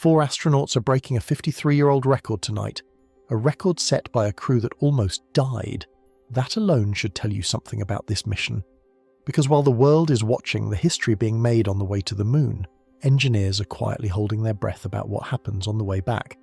4 astronauts are breaking a 53-year-old record tonight, a record set by a crew that almost died. That alone should tell you something about this mission. Because while the world is watching the history being made on the way to the moon, engineers are quietly holding their breath about what happens on the way back.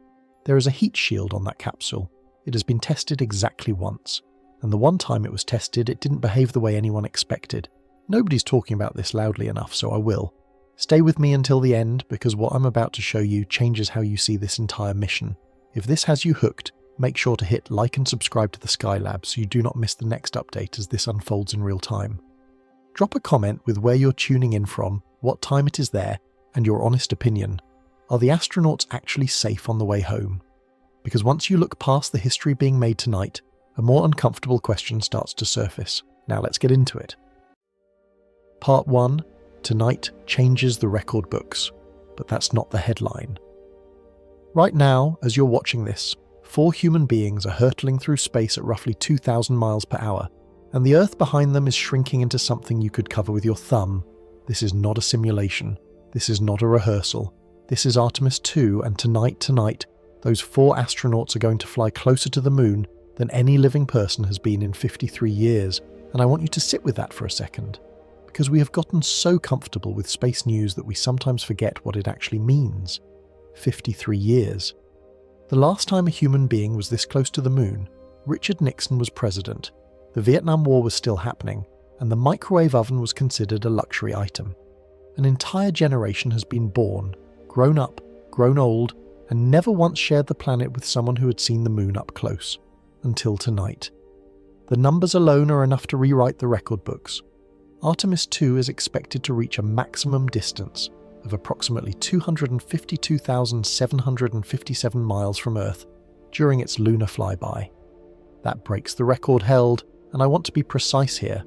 There is a heat shield on that capsule. It has been tested exactly once, and the one time it was tested, it didn't behave the way anyone expected. Nobody's talking about this loudly enough, so I will. Stay with me until the end, because what I'm about to show you changes how you see this entire mission. If this has you hooked, make sure to hit like and subscribe to the Sky Lab so you do not miss the next update as this unfolds in real time. Drop a comment with where you're tuning in from, what time it is there, and your honest opinion. Are the astronauts actually safe on the way home? Because once you look past the history being made tonight, a more uncomfortable question starts to surface. Now let's get into it. Part 1. Tonight changes the record books. But that's not the headline. Right now, as you're watching this, 4 human beings are hurtling through space at roughly 2,000 miles per hour, and the Earth behind them is shrinking into something you could cover with your thumb. This is not a simulation. This is not a rehearsal. This is Artemis II, and tonight, those 4 astronauts are going to fly closer to the moon than any living person has been in 53 years, and I want you to sit with that for a second. Because we have gotten so comfortable with space news that we sometimes forget what it actually means. 53 years. The last time a human being was this close to the moon, Richard Nixon was president, the Vietnam War was still happening, and the microwave oven was considered a luxury item. An entire generation has been born, grown up, grown old, and never once shared the planet with someone who had seen the moon up close. Until tonight. The numbers alone are enough to rewrite the record books. Artemis II is expected to reach a maximum distance of approximately 252,757 miles from Earth during its lunar flyby. That breaks the record held, and I want to be precise here,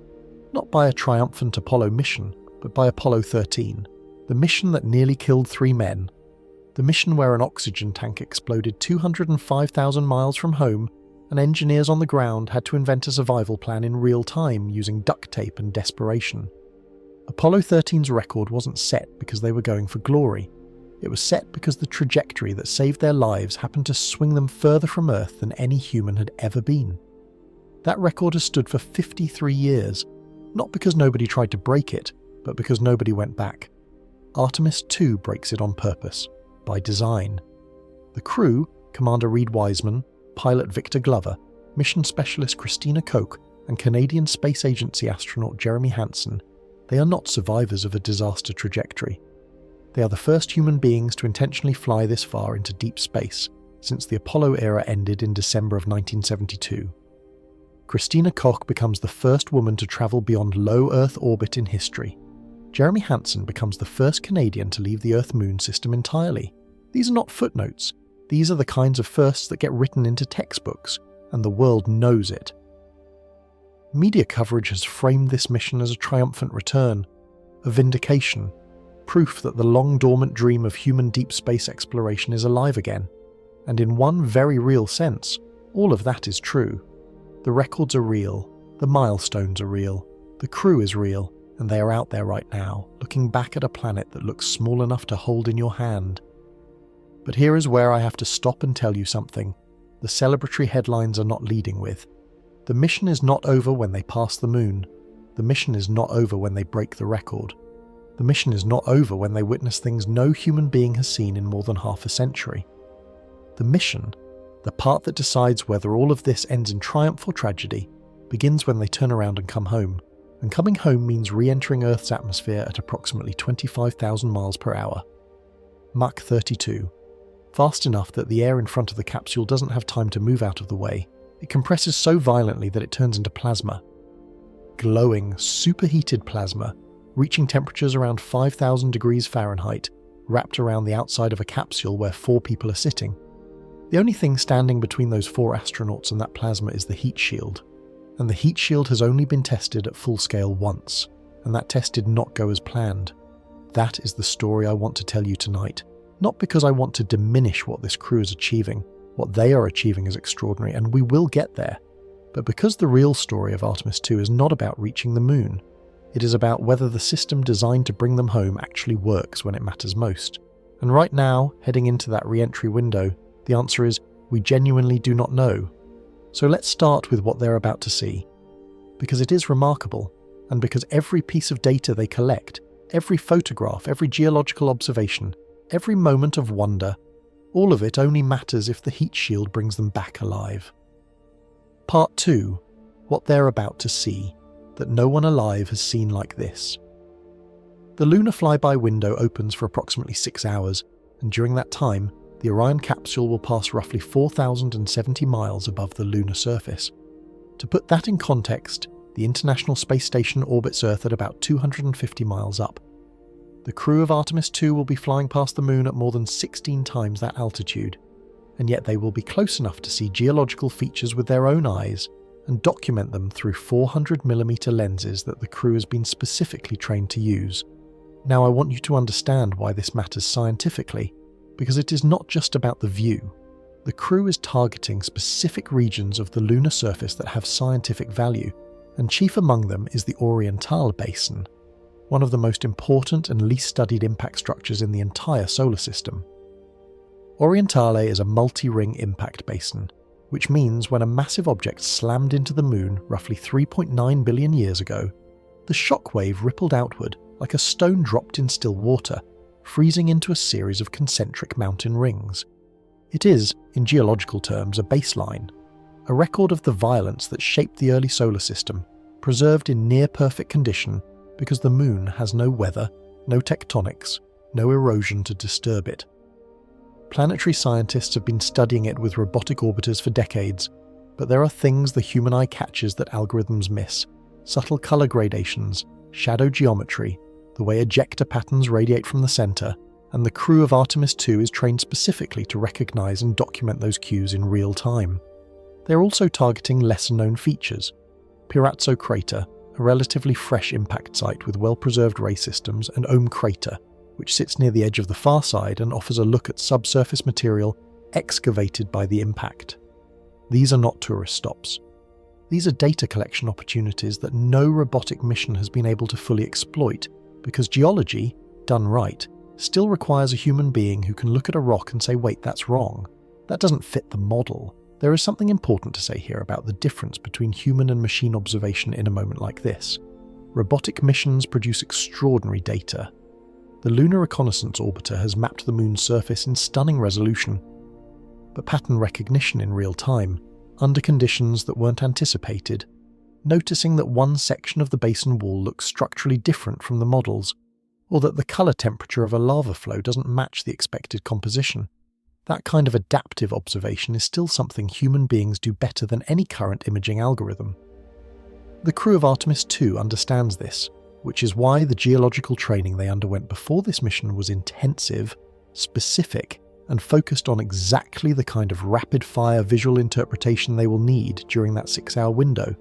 not by a triumphant Apollo mission, but by Apollo 13, the mission that nearly killed 3 men, the mission where an oxygen tank exploded 205,000 miles from home, and engineers on the ground had to invent a survival plan in real time using duct tape and desperation. Apollo 13's record wasn't set because they were going for glory. It was set because the trajectory that saved their lives happened to swing them further from Earth than any human had ever been. That record has stood for 53 years, not because nobody tried to break it, but because nobody went back. Artemis II breaks it on purpose, by design. The crew, Commander Reed Wiseman, pilot Victor Glover, mission specialist Christina Koch, and Canadian Space Agency astronaut Jeremy Hansen, they are not survivors of a disaster trajectory. They are the first human beings to intentionally fly this far into deep space since the Apollo era ended in December of 1972. Christina Koch becomes the first woman to travel beyond low Earth orbit in history. Jeremy Hansen becomes the first Canadian to leave the Earth-Moon system entirely. These are not footnotes. These are the kinds of firsts that get written into textbooks, and the world knows it. Media coverage has framed this mission as a triumphant return, a vindication, proof that the long-dormant dream of human deep space exploration is alive again. And in one very real sense, all of that is true. The records are real, the milestones are real, the crew is real, and they are out there right now, looking back at a planet that looks small enough to hold in your hand. But here is where I have to stop and tell you something. The celebratory headlines are not leading with. The mission is not over when they pass the moon. The mission is not over when they break the record. The mission is not over when they witness things no human being has seen in more than half a century. The mission, the part that decides whether all of this ends in triumph or tragedy, begins when they turn around and come home. And coming home means re-entering Earth's atmosphere at approximately 25,000 miles per hour. Mach 32. Fast enough that the air in front of the capsule doesn't have time to move out of the way. It compresses so violently that it turns into plasma. Glowing, superheated plasma, reaching temperatures around 5,000 degrees Fahrenheit, wrapped around the outside of a capsule where 4 people are sitting. The only thing standing between those 4 astronauts and that plasma is the heat shield. And the heat shield has only been tested at full scale once, and that test did not go as planned. That is the story I want to tell you tonight. Not because I want to diminish what this crew is achieving. What they are achieving is extraordinary, and we will get there. But because the real story of Artemis II is not about reaching the moon. It is about whether the system designed to bring them home actually works when it matters most. And right now, heading into that re-entry window, the answer is we genuinely do not know. So let's start with what they're about to see. Because it is remarkable, and because every piece of data they collect, every photograph, every geological observation, every moment of wonder, all of it only matters if the heat shield brings them back alive. Part 2. What they're about to see, that no one alive has seen like this. The lunar flyby window opens for approximately 6 hours, and during that time, the Orion capsule will pass roughly 4,070 miles above the lunar surface. To put that in context, the International Space Station orbits Earth at about 250 miles up. The crew of Artemis II will be flying past the Moon at more than 16 times that altitude, and yet they will be close enough to see geological features with their own eyes and document them through 400mm lenses that the crew has been specifically trained to use. Now I want you to understand why this matters scientifically, because it is not just about the view. The crew is targeting specific regions of the lunar surface that have scientific value, and chief among them is the Orientale Basin, one of the most important and least studied impact structures in the entire solar system. Orientale is a multi-ring impact basin, which means when a massive object slammed into the Moon roughly 3.9 billion years ago, the shockwave rippled outward like a stone dropped in still water, freezing into a series of concentric mountain rings. It is, in geological terms, a baseline, a record of the violence that shaped the early solar system, preserved in near-perfect condition because the Moon has no weather, no tectonics, no erosion to disturb it. Planetary scientists have been studying it with robotic orbiters for decades, but there are things the human eye catches that algorithms miss: subtle colour gradations, shadow geometry, the way ejector patterns radiate from the centre, and the crew of Artemis II is trained specifically to recognise and document those cues in real time. They're also targeting lesser-known features: Pirazzo Crater, a relatively fresh impact site with well-preserved ray systems, and Ohm Crater, which sits near the edge of the far side and offers a look at subsurface material excavated by the impact. These are not tourist stops. These are data collection opportunities that no robotic mission has been able to fully exploit, because geology, done right, still requires a human being who can look at a rock and say, wait, that's wrong. That doesn't fit the model. There is something important to say here about the difference between human and machine observation in a moment like this. Robotic missions produce extraordinary data. The Lunar Reconnaissance Orbiter has mapped the Moon's surface in stunning resolution, but pattern recognition in real time, under conditions that weren't anticipated, noticing that one section of the basin wall looks structurally different from the models, or that the colour temperature of a lava flow doesn't match the expected composition. That kind of adaptive observation is still something human beings do better than any current imaging algorithm. The crew of Artemis II understands this, which is why the geological training they underwent before this mission was intensive, specific, and focused on exactly the kind of rapid-fire visual interpretation they will need during that 6-hour window.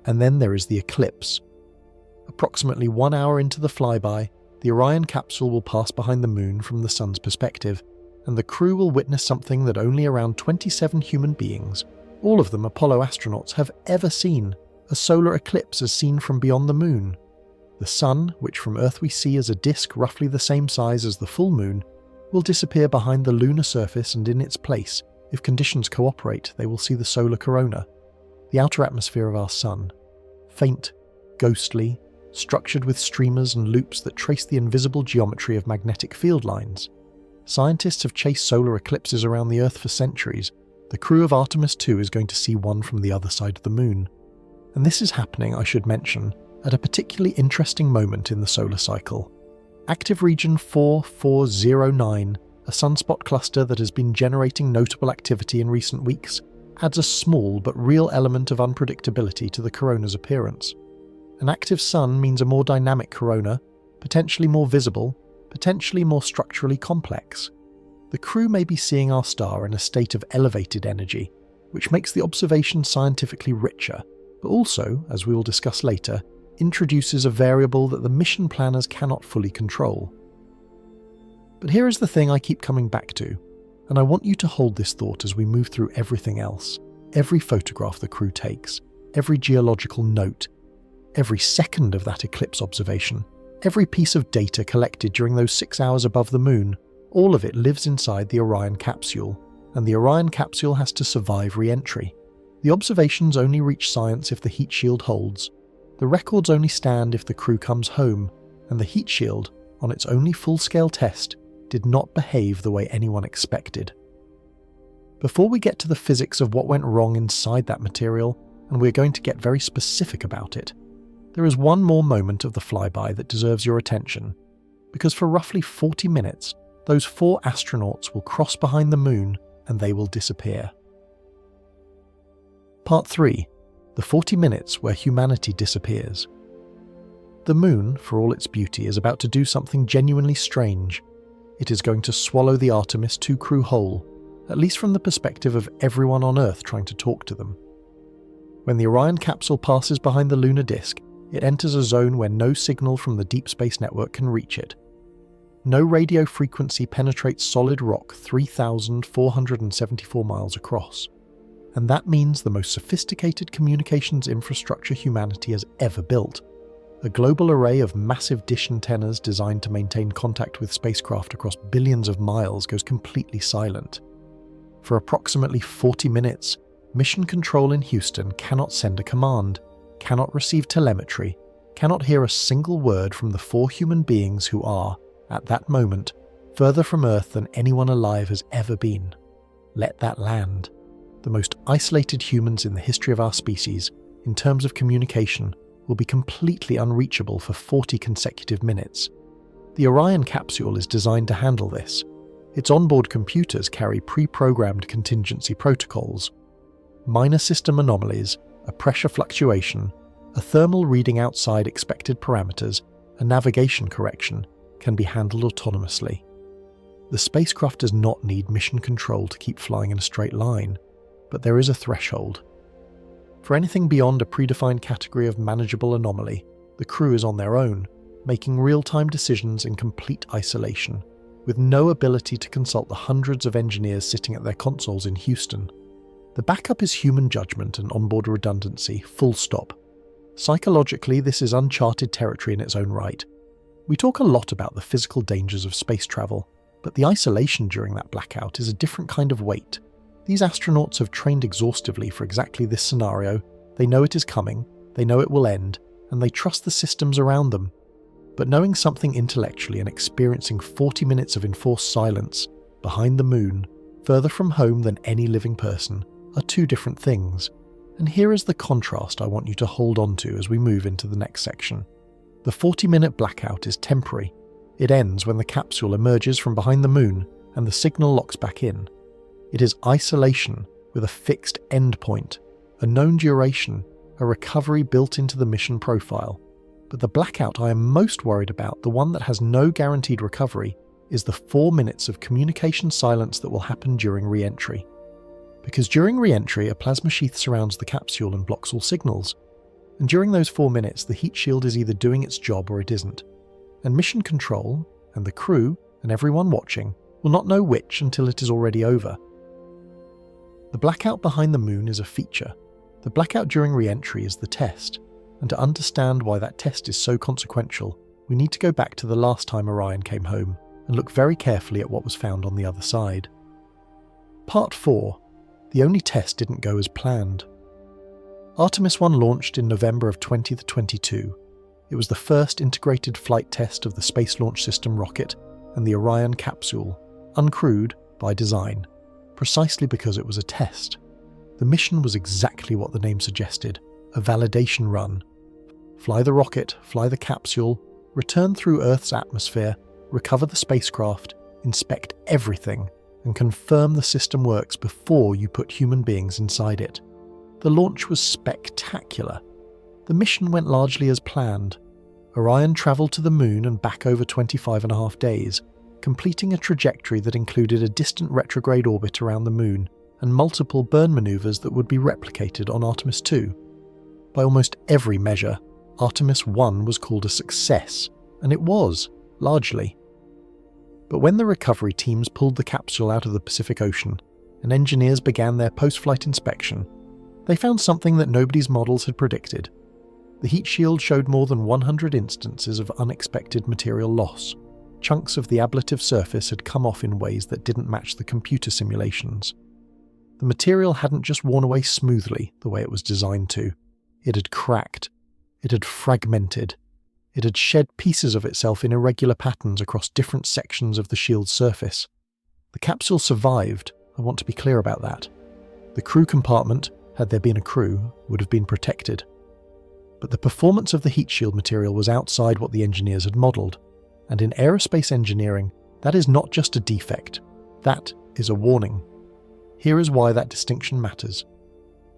And then there is the eclipse. Approximately 1 hour into the flyby, the Orion capsule will pass behind the Moon from the Sun's perspective, and the crew will witness something that only around 27 human beings, all of them Apollo astronauts, have ever seen: a solar eclipse as seen from beyond the Moon. The Sun, which from Earth we see as a disk roughly the same size as the full Moon, will disappear behind the lunar surface, and in its place, if conditions cooperate, they will see the solar corona, the outer atmosphere of our Sun. Faint, ghostly, structured with streamers and loops that trace the invisible geometry of magnetic field lines. Scientists have chased solar eclipses around the Earth for centuries. The crew of Artemis II is going to see one from the other side of the Moon. And this is happening, I should mention, at a particularly interesting moment in the solar cycle. Active region 4409, a sunspot cluster that has been generating notable activity in recent weeks, adds a small but real element of unpredictability to the corona's appearance. An active sun means a more dynamic corona, potentially more visible, potentially more structurally complex. The crew may be seeing our star in a state of elevated energy, which makes the observation scientifically richer, but also, as we will discuss later, introduces a variable that the mission planners cannot fully control. But here is the thing I keep coming back to, and I want you to hold this thought as we move through everything else: every photograph the crew takes, every geological note, every second of that eclipse observation, every piece of data collected during those 6 hours above the Moon. All of it lives inside the Orion capsule, and the Orion capsule has to survive re-entry. The observations only reach science if the heat shield holds. The records only stand if the crew comes home, and the heat shield, on its only full-scale test, did not behave the way anyone expected. Before we get to the physics of what went wrong inside that material, and we're going to get very specific about it, there is one more moment of the flyby that deserves your attention, because for roughly 40 minutes, those 4 astronauts will cross behind the moon and they will disappear. Part 3. The 40 minutes where humanity disappears. The moon, for all its beauty, is about to do something genuinely strange. It is going to swallow the Artemis II crew whole, at least from the perspective of everyone on Earth trying to talk to them. When the Orion capsule passes behind the lunar disk, it enters a zone where no signal from the Deep Space Network can reach it. No radio frequency penetrates solid rock 3,474 miles across. And that means the most sophisticated communications infrastructure humanity has ever built. A global array of massive dish antennas designed to maintain contact with spacecraft across billions of miles goes completely silent. For approximately 40 minutes, Mission Control in Houston cannot send a command, cannot receive telemetry, cannot hear a single word from the 4 human beings who are, at that moment, further from Earth than anyone alive has ever been. Let that land. The most isolated humans in the history of our species, in terms of communication, will be completely unreachable for 40 consecutive minutes. The Orion capsule is designed to handle this. Its onboard computers carry pre-programmed contingency protocols. Minor system anomalies, a pressure fluctuation, a thermal reading outside expected parameters, a navigation correction can be handled autonomously. The spacecraft does not need mission control to keep flying in a straight line, but there is a threshold. For anything beyond a predefined category of manageable anomaly, the crew is on their own, making real-time decisions in complete isolation, with no ability to consult the hundreds of engineers sitting at their consoles in Houston. The backup is human judgment and onboard redundancy, full stop. Psychologically, this is uncharted territory in its own right. We talk a lot about the physical dangers of space travel, but the isolation during that blackout is a different kind of weight. These astronauts have trained exhaustively for exactly this scenario. They know it is coming, they know it will end, and they trust the systems around them. But knowing something intellectually and experiencing 40 minutes of enforced silence, behind the moon, further from home than any living person, are 2 different things. And here is the contrast I want you to hold on to as we move into the next section. The 40-minute blackout is temporary. It ends when the capsule emerges from behind the moon and the signal locks back in. It is isolation with a fixed end point, a known duration, a recovery built into the mission profile. But the blackout I am most worried about, the one that has no guaranteed recovery, is the 4 minutes of communication silence that will happen during re-entry. Because during re-entry, a plasma sheath surrounds the capsule and blocks all signals. And during those 4 minutes, the heat shield is either doing its job or it isn't. And mission control, and the crew, and everyone watching, will not know which until it is already over. The blackout behind the moon is a feature. The blackout during re-entry is the test. And to understand why that test is so consequential, we need to go back to the last time Orion came home and look very carefully at what was found on the other side. Part 4. The only test didn't go as planned. Artemis I launched in November of 2022. It was the first integrated flight test of the Space Launch System rocket and the Orion capsule, uncrewed by design, precisely because it was a test. The mission was exactly what the name suggested, a validation run. Fly the rocket, fly the capsule, return through Earth's atmosphere, recover the spacecraft, inspect everything, and confirm the system works before you put human beings inside it. The launch was spectacular. The mission went largely as planned. Orion travelled to the moon and back over 25.5 days, completing a trajectory that included a distant retrograde orbit around the moon and multiple burn manoeuvres that would be replicated on Artemis II. By almost every measure, Artemis I was called a success, and it was, largely. But when the recovery teams pulled the capsule out of the Pacific Ocean and engineers began their post-flight inspection, they found something that nobody's models had predicted. The heat shield showed more than 100 instances of unexpected material loss, chunks of the ablative surface had come off in ways that didn't match the computer simulations. The material hadn't just worn away smoothly the way it was designed to. It had cracked. It had fragmented. It had shed pieces of itself in irregular patterns across different sections of the shield's surface. The capsule survived, I want to be clear about that. The crew compartment, had there been a crew, would have been protected. But the performance of the heat shield material was outside what the engineers had modelled, and in aerospace engineering, that is not just a defect, that is a warning. Here is why that distinction matters.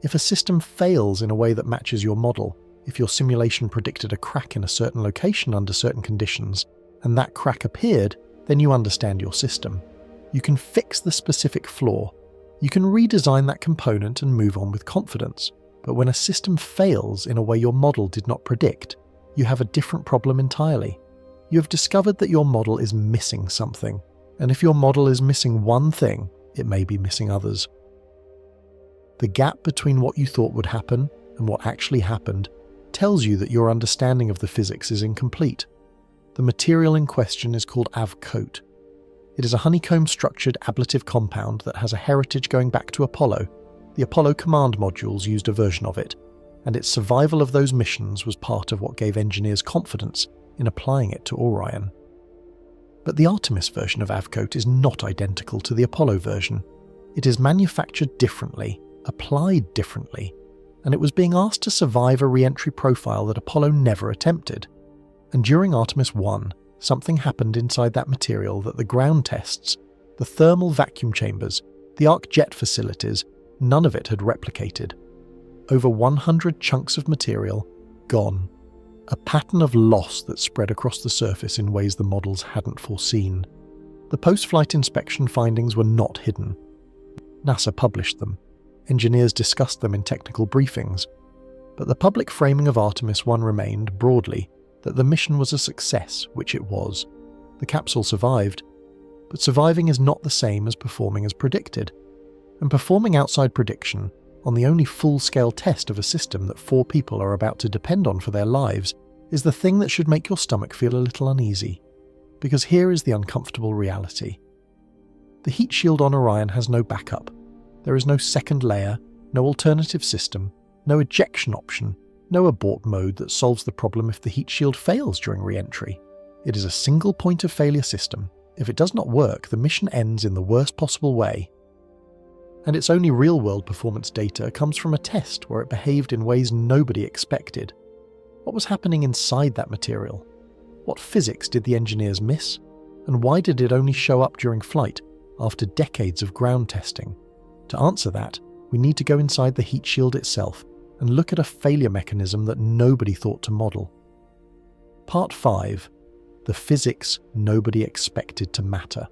If a system fails in a way that matches your model, if your simulation predicted a crack in a certain location under certain conditions, and that crack appeared, then you understand your system. You can fix the specific flaw. You can redesign that component and move on with confidence. But when a system fails in a way your model did not predict, you have a different problem entirely. You have discovered that your model is missing something, and if your model is missing one thing, it may be missing others. The gap between what you thought would happen and what actually happened tells you that your understanding of the physics is incomplete. The material in question is called Avcoat. It is a honeycomb-structured ablative compound that has a heritage going back to Apollo. The Apollo command modules used a version of it, and its survival of those missions was part of what gave engineers confidence in applying it to Orion. But the Artemis version of Avcoat is not identical to the Apollo version. It is manufactured differently, applied differently, and it was being asked to survive a re-entry profile that Apollo never attempted. And during Artemis I, something happened inside that material that the ground tests, the thermal vacuum chambers, the arc jet facilities, none of it had replicated. Over 100 chunks of material gone. A pattern of loss that spread across the surface in ways the models hadn't foreseen. The post-flight inspection findings were not hidden. NASA published them. Engineers discussed them in technical briefings. But the public framing of Artemis I remained, broadly, that the mission was a success, which it was. The capsule survived. But surviving is not the same as performing as predicted. And performing outside prediction, on the only full-scale test of a system that 4 people are about to depend on for their lives, is the thing that should make your stomach feel a little uneasy. Because here is the uncomfortable reality. The heat shield on Orion has no backup. There is no second layer, no alternative system, no ejection option, no abort mode that solves the problem if the heat shield fails during re-entry. It is a single point of failure system. If it does not work, the mission ends in the worst possible way. And its only real-world performance data comes from a test where it behaved in ways nobody expected. What was happening inside that material? What physics did the engineers miss? And why did it only show up during flight, after decades of ground testing? To answer that, we need to go inside the heat shield itself and look at a failure mechanism that nobody thought to model. Part 5. The physics nobody expected to matter.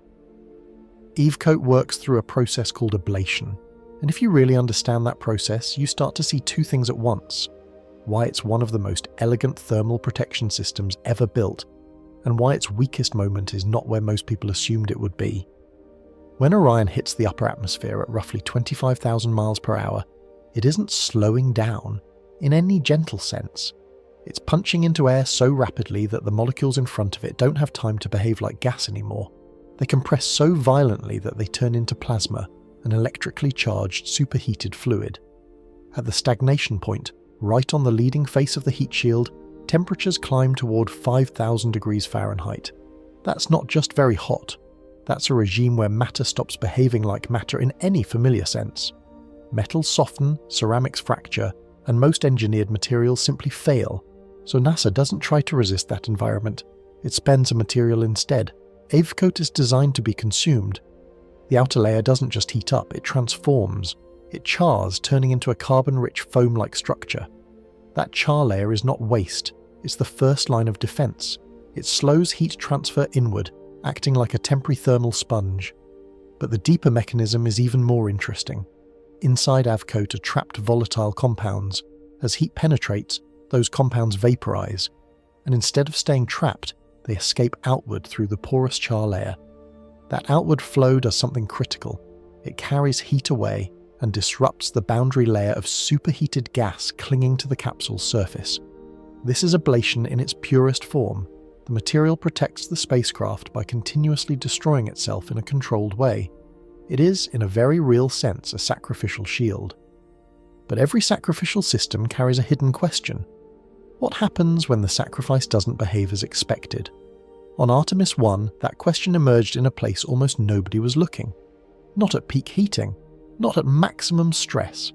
Avcoat works through a process called ablation, and if you really understand that process, you start to see 2 things at once. Why it's one of the most elegant thermal protection systems ever built, and why its weakest moment is not where most people assumed it would be. When Orion hits the upper atmosphere at roughly 25,000 miles per hour, it isn't slowing down in any gentle sense. It's punching into air so rapidly that the molecules in front of it don't have time to behave like gas anymore. They compress so violently that they turn into plasma, an electrically charged superheated fluid. At the stagnation point, right on the leading face of the heat shield, temperatures climb toward 5,000 degrees Fahrenheit. That's not just very hot. That's a regime where matter stops behaving like matter in any familiar sense. Metals soften, ceramics fracture, and most engineered materials simply fail. So NASA doesn't try to resist that environment. It spends a material instead. Avcoat is designed to be consumed. The outer layer doesn't just heat up, it transforms. It chars, turning into a carbon-rich foam-like structure. That char layer is not waste, it's the first line of defense. It slows heat transfer inward, acting like a temporary thermal sponge. But the deeper mechanism is even more interesting. Inside Avcoat are trapped volatile compounds. As heat penetrates, those compounds vaporize, and instead of staying trapped, they escape outward through the porous char layer. That outward flow does something critical. It carries heat away and disrupts the boundary layer of superheated gas clinging to the capsule's surface. This is ablation in its purest form. the material protects the spacecraft by continuously destroying itself in a controlled way. It is, in a very real sense, a sacrificial shield. But every sacrificial system carries a hidden question. What happens when the sacrifice doesn't behave as expected? On Artemis I, that question emerged in a place almost nobody was looking. Not at peak heating, not at maximum stress,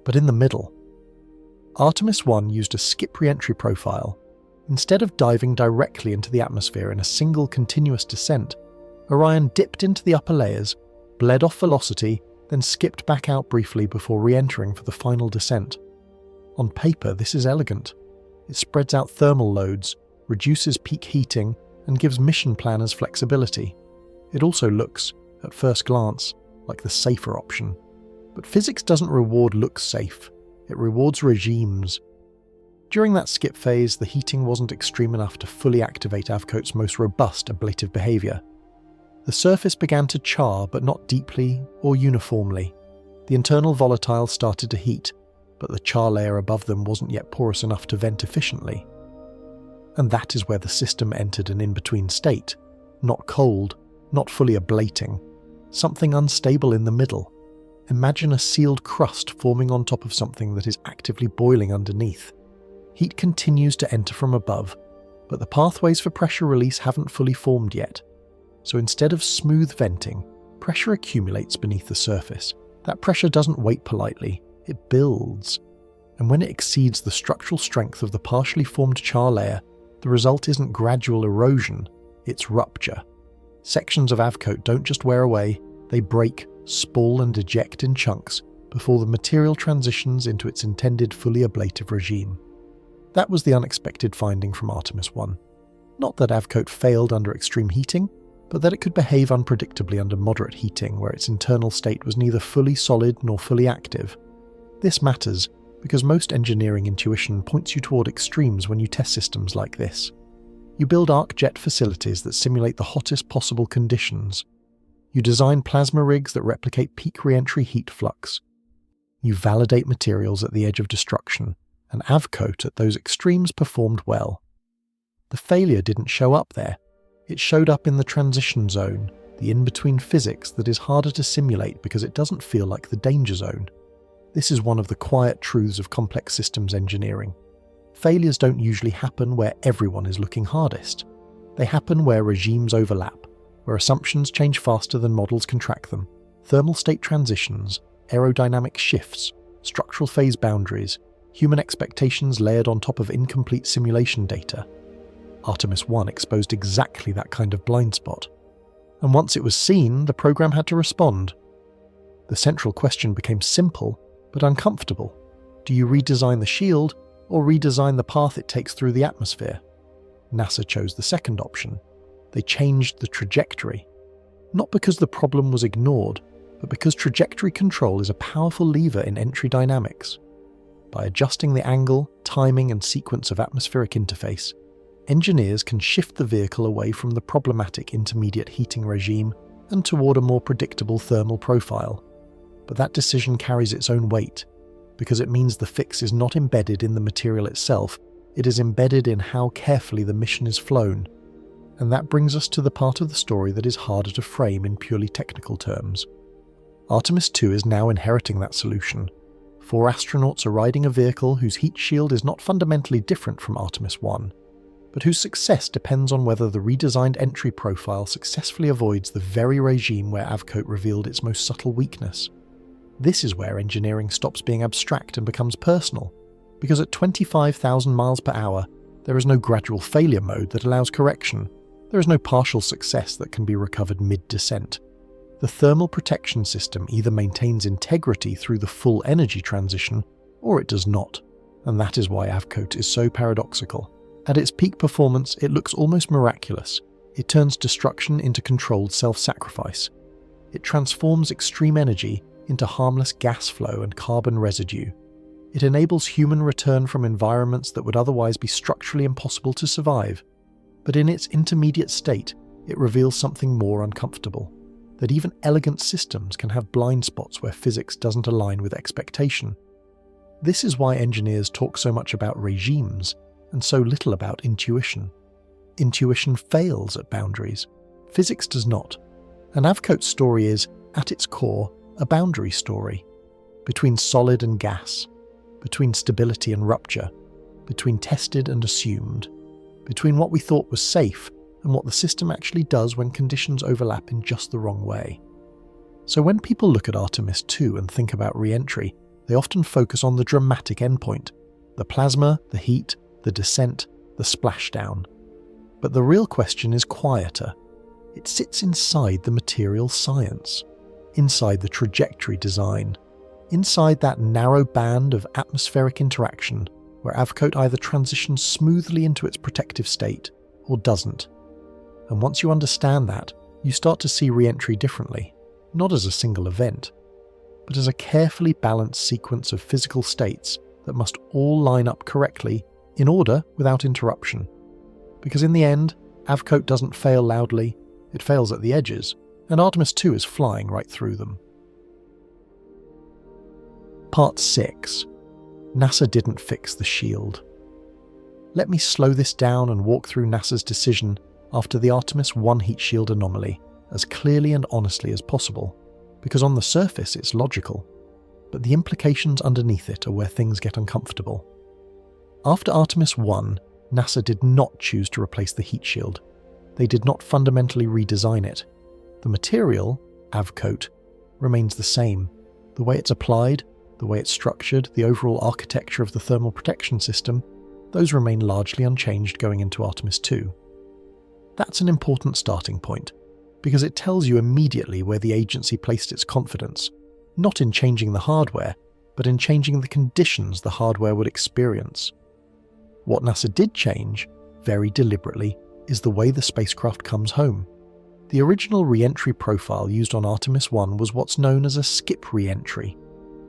but in the middle. Artemis I used a skip reentry profile. Instead of diving directly into the atmosphere in a single continuous descent, Orion dipped into the upper layers, bled off velocity, then skipped back out briefly before re-entering for the final descent. On paper, this is elegant. It spreads out thermal loads, reduces peak heating, and gives mission planners flexibility. It also looks, at first glance, like the safer option. But physics doesn't reward looks safe, it rewards regimes. During that skip phase, the heating wasn't extreme enough to fully activate Avcoat's most robust ablative behaviour. The surface began to char, but not deeply or uniformly. The internal volatiles started to heat, but the char layer above them wasn't yet porous enough to vent efficiently. And that is where the system entered an in-between state. Not cold, not fully ablating. Something unstable in the middle. Imagine a sealed crust forming on top of something that is actively boiling underneath. Heat continues to enter from above, but the pathways for pressure release haven't fully formed yet. So instead of smooth venting, pressure accumulates beneath the surface. That pressure doesn't wait politely, it builds. And when it exceeds the structural strength of the partially formed char layer, the result isn't gradual erosion, it's rupture. Sections of Avcoat don't just wear away, they break, spall and eject in chunks before the material transitions into its intended fully ablative regime. That was the unexpected finding from Artemis I. Not that Avcoat failed under extreme heating, but that it could behave unpredictably under moderate heating where its internal state was neither fully solid nor fully active. This matters because most engineering intuition points you toward extremes when you test systems like this. You build arc jet facilities that simulate the hottest possible conditions. You design plasma rigs that replicate peak reentry heat flux. You validate materials at the edge of destruction, and Avcoat at those extremes performed well. The failure didn't show up there. It showed up in the transition zone, the in-between physics that is harder to simulate because it doesn't feel like the danger zone. This is one of the quiet truths of complex systems engineering. Failures don't usually happen where everyone is looking hardest. They happen where regimes overlap, where assumptions change faster than models can track them. Thermal state transitions, aerodynamic shifts, structural phase boundaries, human expectations layered on top of incomplete simulation data. Artemis I exposed exactly that kind of blind spot. And once it was seen, the program had to respond. The central question became simple, but uncomfortable. Do you redesign the shield, or redesign the path it takes through the atmosphere? NASA chose the second option. They changed the trajectory. Not because the problem was ignored, but because trajectory control is a powerful lever in entry dynamics. By adjusting the angle, timing, and sequence of atmospheric interface, engineers can shift the vehicle away from the problematic intermediate heating regime and toward a more predictable thermal profile. But that decision carries its own weight, because it means the fix is not embedded in the material itself, it is embedded in how carefully the mission is flown. And that brings us to the part of the story that is harder to frame in purely technical terms. Artemis II is now inheriting that solution. 4 astronauts are riding a vehicle whose heat shield is not fundamentally different from Artemis I, but whose success depends on whether the redesigned entry profile successfully avoids the very regime where Avcoat revealed its most subtle weakness. This is where engineering stops being abstract and becomes personal, because at 25,000 miles per hour, there is no gradual failure mode that allows correction. There is no partial success that can be recovered mid-descent. The thermal protection system either maintains integrity through the full energy transition, or it does not, and that is why Avcoat is so paradoxical. At its peak performance, it looks almost miraculous. It turns destruction into controlled self-sacrifice. It transforms extreme energy into harmless gas flow and carbon residue. It enables human return from environments that would otherwise be structurally impossible to survive. But in its intermediate state, it reveals something more uncomfortable, that even elegant systems can have blind spots where physics doesn't align with expectation. This is why engineers talk so much about regimes and so little about intuition. Intuition fails at boundaries. Physics does not. And Avcoat's story is, at its core, a boundary story. Between solid and gas. Between stability and rupture. Between tested and assumed. Between what we thought was safe and what the system actually does when conditions overlap in just the wrong way. So when people look at Artemis II and think about re-entry, they often focus on the dramatic endpoint. The plasma, the heat, the descent, the splashdown. But the real question is quieter. It sits inside the material science, inside the trajectory design, inside that narrow band of atmospheric interaction where Avcoat either transitions smoothly into its protective state or doesn't. And once you understand that, you start to see re-entry differently, not as a single event, but as a carefully balanced sequence of physical states that must all line up correctly in order without interruption. Because in the end, Avcoat doesn't fail loudly, it fails at the edges, and Artemis II is flying right through them. Part 6. NASA didn't fix the shield. Let me slow this down and walk through NASA's decision after the Artemis I heat shield anomaly as clearly and honestly as possible, because on the surface it's logical, but the implications underneath it are where things get uncomfortable. After Artemis I, NASA did not choose to replace the heat shield. They did not fundamentally redesign it. The material, Avcoat, remains the same. The way it's applied, the way it's structured, the overall architecture of the thermal protection system, those remain largely unchanged going into Artemis II. That's an important starting point, because it tells you immediately where the agency placed its confidence, not in changing the hardware, but in changing the conditions the hardware would experience. What NASA did change, very deliberately, is the way the spacecraft comes home. The original re-entry profile used on Artemis I was what's known as a skip re-entry.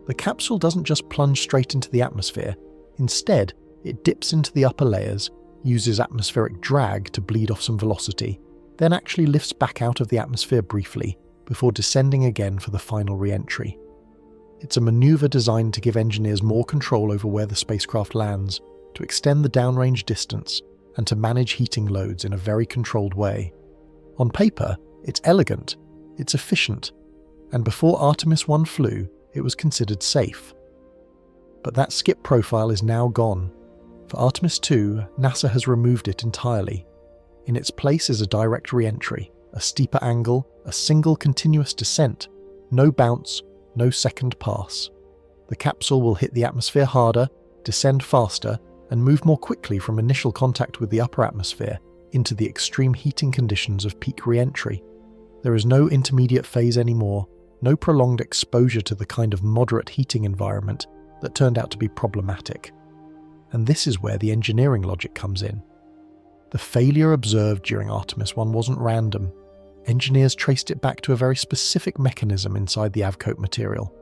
The capsule doesn't just plunge straight into the atmosphere. Instead, it dips into the upper layers, uses atmospheric drag to bleed off some velocity, then actually lifts back out of the atmosphere briefly, before descending again for the final re-entry. It's a maneuver designed to give engineers more control over where the spacecraft lands, to extend the downrange distance, and to manage heating loads in a very controlled way. On paper, it's elegant, it's efficient, and before Artemis I flew, it was considered safe. But that skip profile is now gone. For Artemis II, NASA has removed it entirely. In its place is a direct re-entry, a steeper angle, a single continuous descent, no bounce, no second pass. The capsule will hit the atmosphere harder, descend faster, and move more quickly from initial contact with the upper atmosphere into the extreme heating conditions of peak re-entry. There is no intermediate phase anymore, no prolonged exposure to the kind of moderate heating environment that turned out to be problematic. And this is where the engineering logic comes in. The failure observed during Artemis I wasn't random. Engineers traced it back to a very specific mechanism inside the Avcoat material.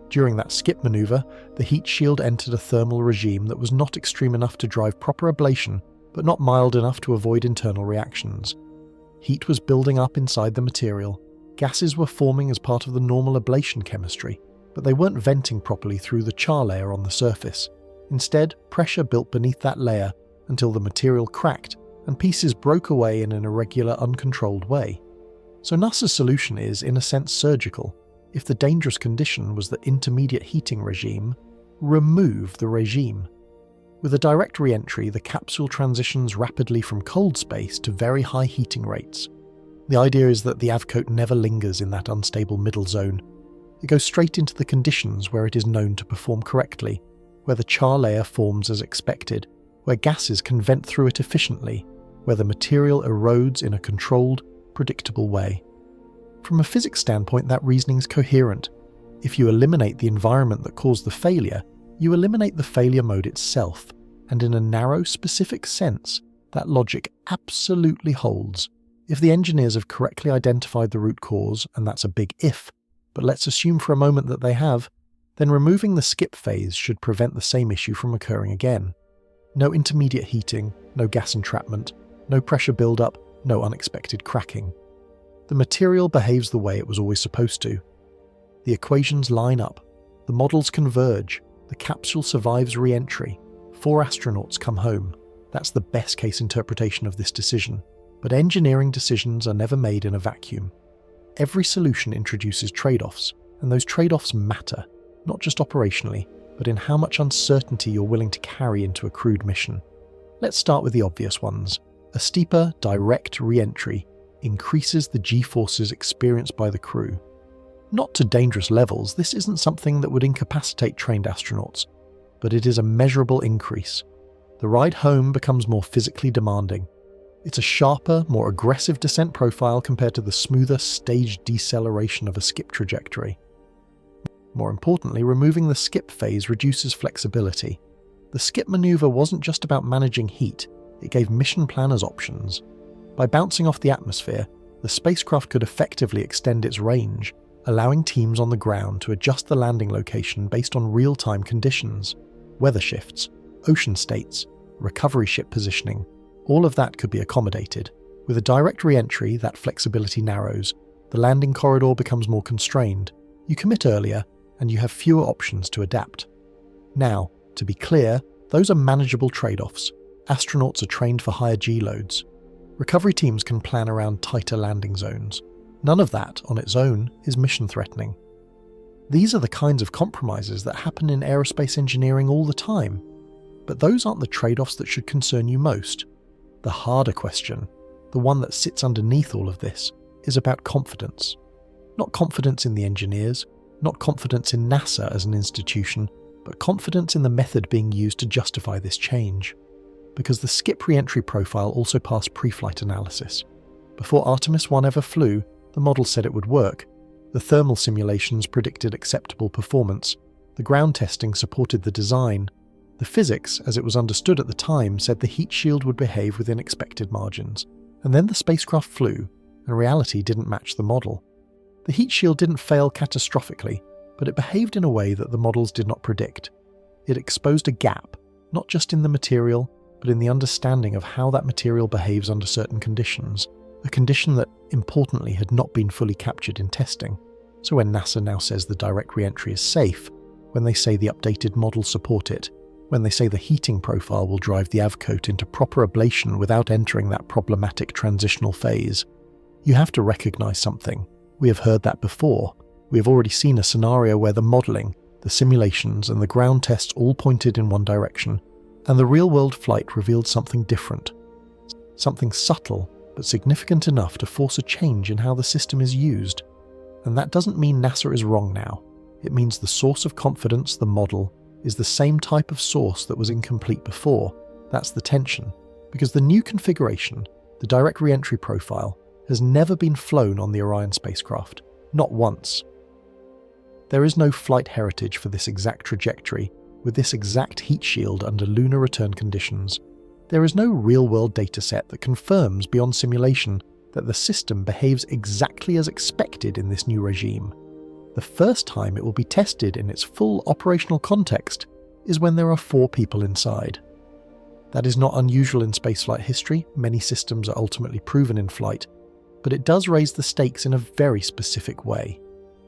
During that skip maneuver, the heat shield entered a thermal regime that was not extreme enough to drive proper ablation, but not mild enough to avoid internal reactions. Heat was building up inside the material. Gases were forming as part of the normal ablation chemistry, but they weren't venting properly through the char layer on the surface. Instead, pressure built beneath that layer until the material cracked and pieces broke away in an irregular, uncontrolled way. So NASA's solution is, in a sense, surgical. If the dangerous condition was the intermediate heating regime, remove the regime. With a direct re-entry, the capsule transitions rapidly from cold space to very high heating rates. The idea is that the Avcoat never lingers in that unstable middle zone. It goes straight into the conditions where it is known to perform correctly, where the char layer forms as expected, where gases can vent through it efficiently, where the material erodes in a controlled, predictable way. From a physics standpoint, that reasoning's coherent. If you eliminate the environment that caused the failure, you eliminate the failure mode itself, and in a narrow, specific sense, that logic absolutely holds. If the engineers have correctly identified the root cause, and that's a big if, but let's assume for a moment that they have, then removing the skip phase should prevent the same issue from occurring again. No intermediate heating, no gas entrapment, no pressure buildup, no unexpected cracking. The material behaves the way it was always supposed to. The equations line up, the models converge, the capsule survives re-entry, 4 astronauts come home. That's the best case interpretation of this decision. But engineering decisions are never made in a vacuum. Every solution introduces trade-offs, and those trade-offs matter, not just operationally, but in how much uncertainty you're willing to carry into a crewed mission. Let's start with the obvious ones. A steeper, direct re-entry increases the G-forces experienced by the crew. Not to dangerous levels, this isn't something that would incapacitate trained astronauts, but it is a measurable increase. The ride home becomes more physically demanding. It's a sharper, more aggressive descent profile compared to the smoother, staged deceleration of a skip trajectory. More importantly, removing the skip phase reduces flexibility. The skip maneuver wasn't just about managing heat, it gave mission planners options. By bouncing off the atmosphere, the spacecraft could effectively extend its range, allowing teams on the ground to adjust the landing location based on real-time conditions, weather shifts, ocean states, recovery ship positioning. All of that could be accommodated. With a direct re-entry, that flexibility narrows, the landing corridor becomes more constrained, you commit earlier, and you have fewer options to adapt. Now, to be clear, those are manageable trade-offs. Astronauts are trained for higher G loads. Recovery teams can plan around tighter landing zones. None of that, on its own, is mission-threatening. These are the kinds of compromises that happen in aerospace engineering all the time. But those aren't the trade-offs that should concern you most. The harder question, the one that sits underneath all of this, is about confidence. Not confidence in the engineers, not confidence in NASA as an institution, but confidence in the method being used to justify this change. Because the skip re-entry profile also passed pre-flight analysis. Before Artemis I ever flew, the model said it would work. The thermal simulations predicted acceptable performance. The ground testing supported the design. The physics, as it was understood at the time, said the heat shield would behave within expected margins. And then the spacecraft flew, and reality didn't match the model. The heat shield didn't fail catastrophically, but it behaved in a way that the models did not predict. It exposed a gap, not just in the material, but in the understanding of how that material behaves under certain conditions, a condition that, importantly, had not been fully captured in testing. So when NASA now says the direct re-entry is safe, when they say the updated models support it, when they say the heating profile will drive the avcoat into proper ablation without entering that problematic transitional phase, you have to recognize something. We have heard that before. We have already seen a scenario where the modeling, the simulations, and the ground tests all pointed in one direction, and the real-world flight revealed something different. Something subtle, but significant enough to force a change in how the system is used. And that doesn't mean NASA is wrong now. It means the source of confidence, the model, is the same type of source that was incomplete before. That's the tension. Because the new configuration, the direct re-entry profile, has never been flown on the Orion spacecraft. Not once. There is no flight heritage for this exact trajectory, with this exact heat shield under lunar return conditions. There is no real-world dataset that confirms beyond simulation that the system behaves exactly as expected in this new regime. The first time it will be tested in its full operational context is when there are 4 people inside. That is not unusual in spaceflight history. Many systems are ultimately proven in flight, but it does raise the stakes in a very specific way.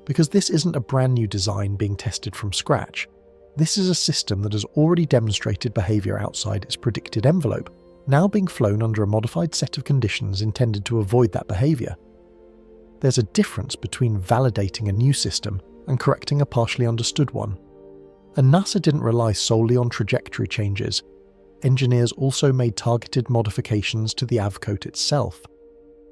Because this isn't a brand new design being tested from scratch. This is a system that has already demonstrated behavior outside its predicted envelope, now being flown under a modified set of conditions intended to avoid that behavior. There's a difference between validating a new system and correcting a partially understood one. And NASA didn't rely solely on trajectory changes. Engineers also made targeted modifications to the avcoat itself.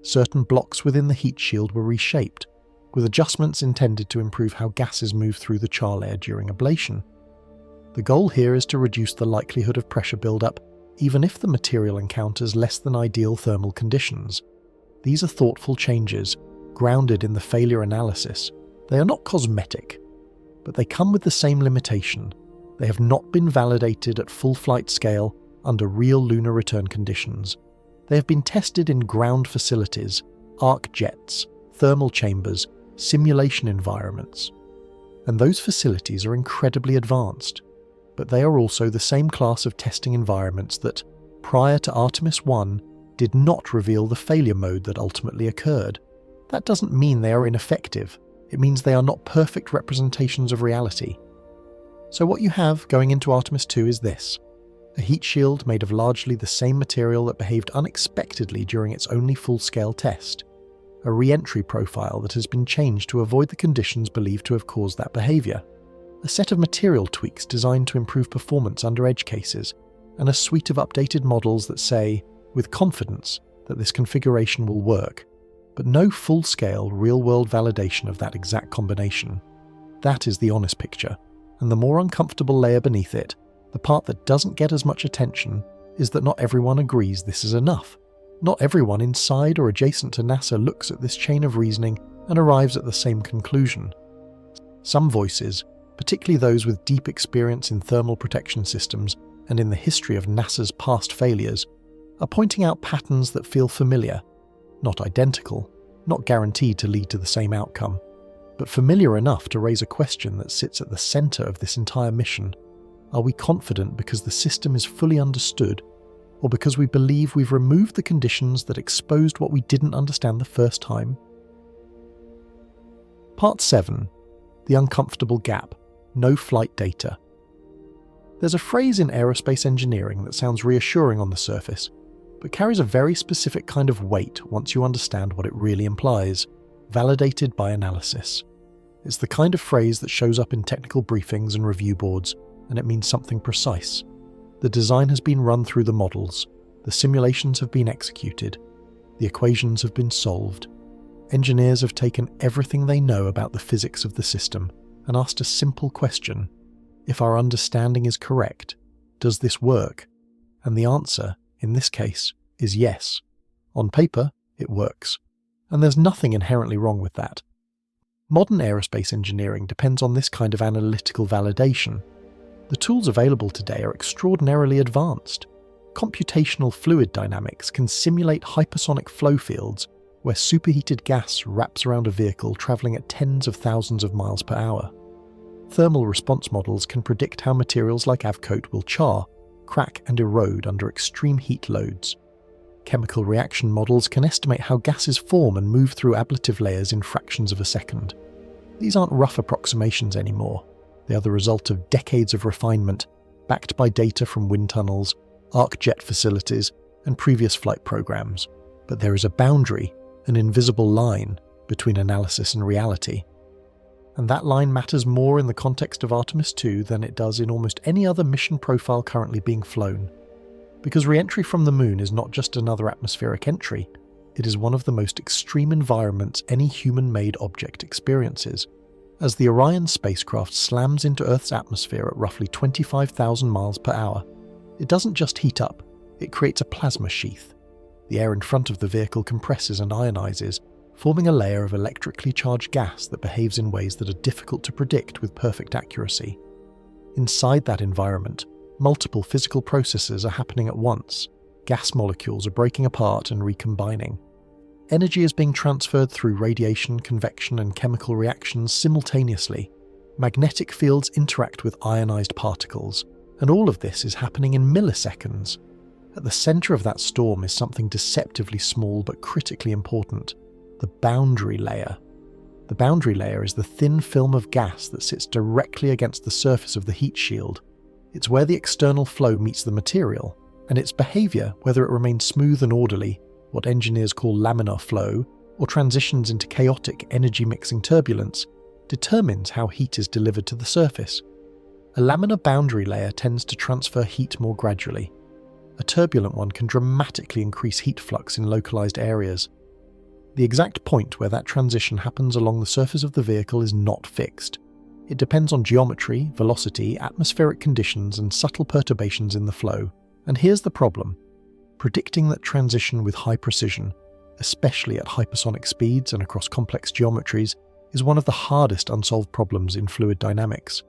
Certain blocks within the heat shield were reshaped, with adjustments intended to improve how gases move through the char layer during ablation. The goal here is to reduce the likelihood of pressure buildup, even if the material encounters less than ideal thermal conditions. These are thoughtful changes, grounded in the failure analysis. They are not cosmetic, but they come with the same limitation. They have not been validated at full flight scale under real lunar return conditions. They have been tested in ground facilities, arc jets, thermal chambers, simulation environments. And those facilities are incredibly advanced. But they are also the same class of testing environments that, prior to Artemis I, did not reveal the failure mode that ultimately occurred. That doesn't mean they are ineffective. It means they are not perfect representations of reality. So what you have going into Artemis II is this: a heat shield made of largely the same material that behaved unexpectedly during its only full-scale test, a re-entry profile that has been changed to avoid the conditions believed to have caused that behaviour, a set of material tweaks designed to improve performance under edge cases, and a suite of updated models that say, with confidence, that this configuration will work, but no full-scale, real-world validation of that exact combination. That is the honest picture, and the more uncomfortable layer beneath it, the part that doesn't get as much attention, is that not everyone agrees this is enough. Not everyone inside or adjacent to NASA looks at this chain of reasoning and arrives at the same conclusion. Some voices, particularly those with deep experience in thermal protection systems and in the history of NASA's past failures, are pointing out patterns that feel familiar, not identical, not guaranteed to lead to the same outcome, but familiar enough to raise a question that sits at the centre of this entire mission. Are we confident because the system is fully understood, or because we believe we've removed the conditions that exposed what we didn't understand the first time? Part 7. The uncomfortable gap. No flight data. There's a phrase in aerospace engineering that sounds reassuring on the surface, but carries a very specific kind of weight once you understand what it really implies: validated by analysis. It's the kind of phrase that shows up in technical briefings and review boards, and it means something precise. The design has been run through the models, the simulations have been executed, the equations have been solved. Engineers have taken everything they know about the physics of the system and asked a simple question: if our understanding is correct, does this work? And the answer, in this case, is yes. On paper, it works. And there's nothing inherently wrong with that. Modern aerospace engineering depends on this kind of analytical validation. The tools available today are extraordinarily advanced. Computational fluid dynamics can simulate hypersonic flow fields where superheated gas wraps around a vehicle travelling at tens of thousands of miles per hour. Thermal response models can predict how materials like Avcoat will char, crack and erode under extreme heat loads. Chemical reaction models can estimate how gases form and move through ablative layers in fractions of a second. These aren't rough approximations anymore. They are the result of decades of refinement, backed by data from wind tunnels, arc jet facilities, and previous flight programs. But there is a boundary, an invisible line, between analysis and reality. And that line matters more in the context of Artemis II than it does in almost any other mission profile currently being flown. Because re-entry from the Moon is not just another atmospheric entry, it is one of the most extreme environments any human-made object experiences. As the Orion spacecraft slams into Earth's atmosphere at roughly 25,000 miles per hour, it doesn't just heat up, it creates a plasma sheath. The air in front of the vehicle compresses and ionizes, forming a layer of electrically charged gas that behaves in ways that are difficult to predict with perfect accuracy. Inside that environment, multiple physical processes are happening at once. Gas molecules are breaking apart and recombining. Energy is being transferred through radiation, convection, and chemical reactions simultaneously. Magnetic fields interact with ionized particles, and all of this is happening in milliseconds. At the center of that storm is something deceptively small but critically important: the boundary layer. The boundary layer is the thin film of gas that sits directly against the surface of the heat shield. It's where the external flow meets the material, and its behavior, whether it remains smooth and orderly, what engineers call laminar flow, or transitions into chaotic energy-mixing turbulence, determines how heat is delivered to the surface. A laminar boundary layer tends to transfer heat more gradually. A turbulent one can dramatically increase heat flux in localized areas. The exact point where that transition happens along the surface of the vehicle is not fixed. It depends on geometry, velocity, atmospheric conditions, and subtle perturbations in the flow. And here's the problem. Predicting that transition with high precision, especially at hypersonic speeds and across complex geometries, is one of the hardest unsolved problems in fluid dynamics.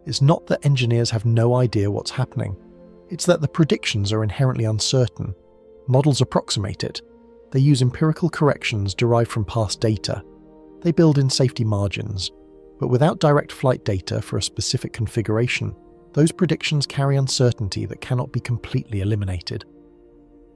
It's not that engineers have no idea what's happening. It's that the predictions are inherently uncertain. Models approximate it. They use empirical corrections derived from past data. They build in safety margins. But without direct flight data for a specific configuration, those predictions carry uncertainty that cannot be completely eliminated.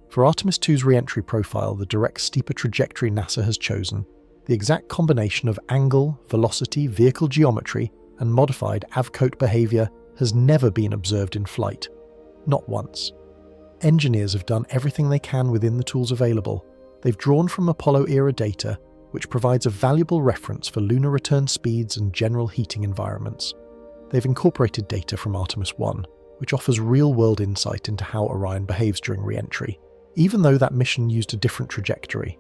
For Artemis II's re-entry profile, the direct steeper trajectory NASA has chosen, the exact combination of angle, velocity, vehicle geometry, and modified Avcoat behavior has never been observed in flight. Not once. Engineers have done everything they can within the tools available. They've drawn from Apollo-era data, which provides a valuable reference for lunar return speeds and general heating environments. They've incorporated data from Artemis I, which offers real-world insight into how Orion behaves during re-entry, even though that mission used a different trajectory.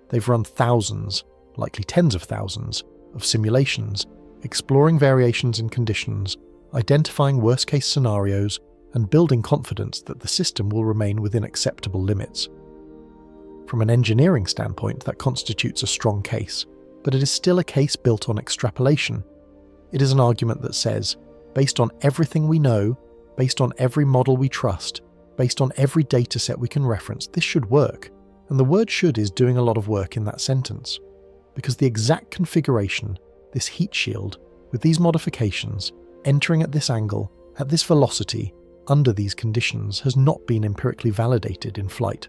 They've run thousands, likely tens of thousands, of simulations, exploring variations in conditions, identifying worst-case scenarios, and building confidence that the system will remain within acceptable limits. From an engineering standpoint, that constitutes a strong case, but it is still a case built on extrapolation. It is an argument that says, based on everything we know, based on every model we trust, based on every dataset we can reference, this should work. And the word "should" is doing a lot of work in that sentence, because the exact configuration, this heat shield, with these modifications, entering at this angle, at this velocity, under these conditions, has not been empirically validated in flight.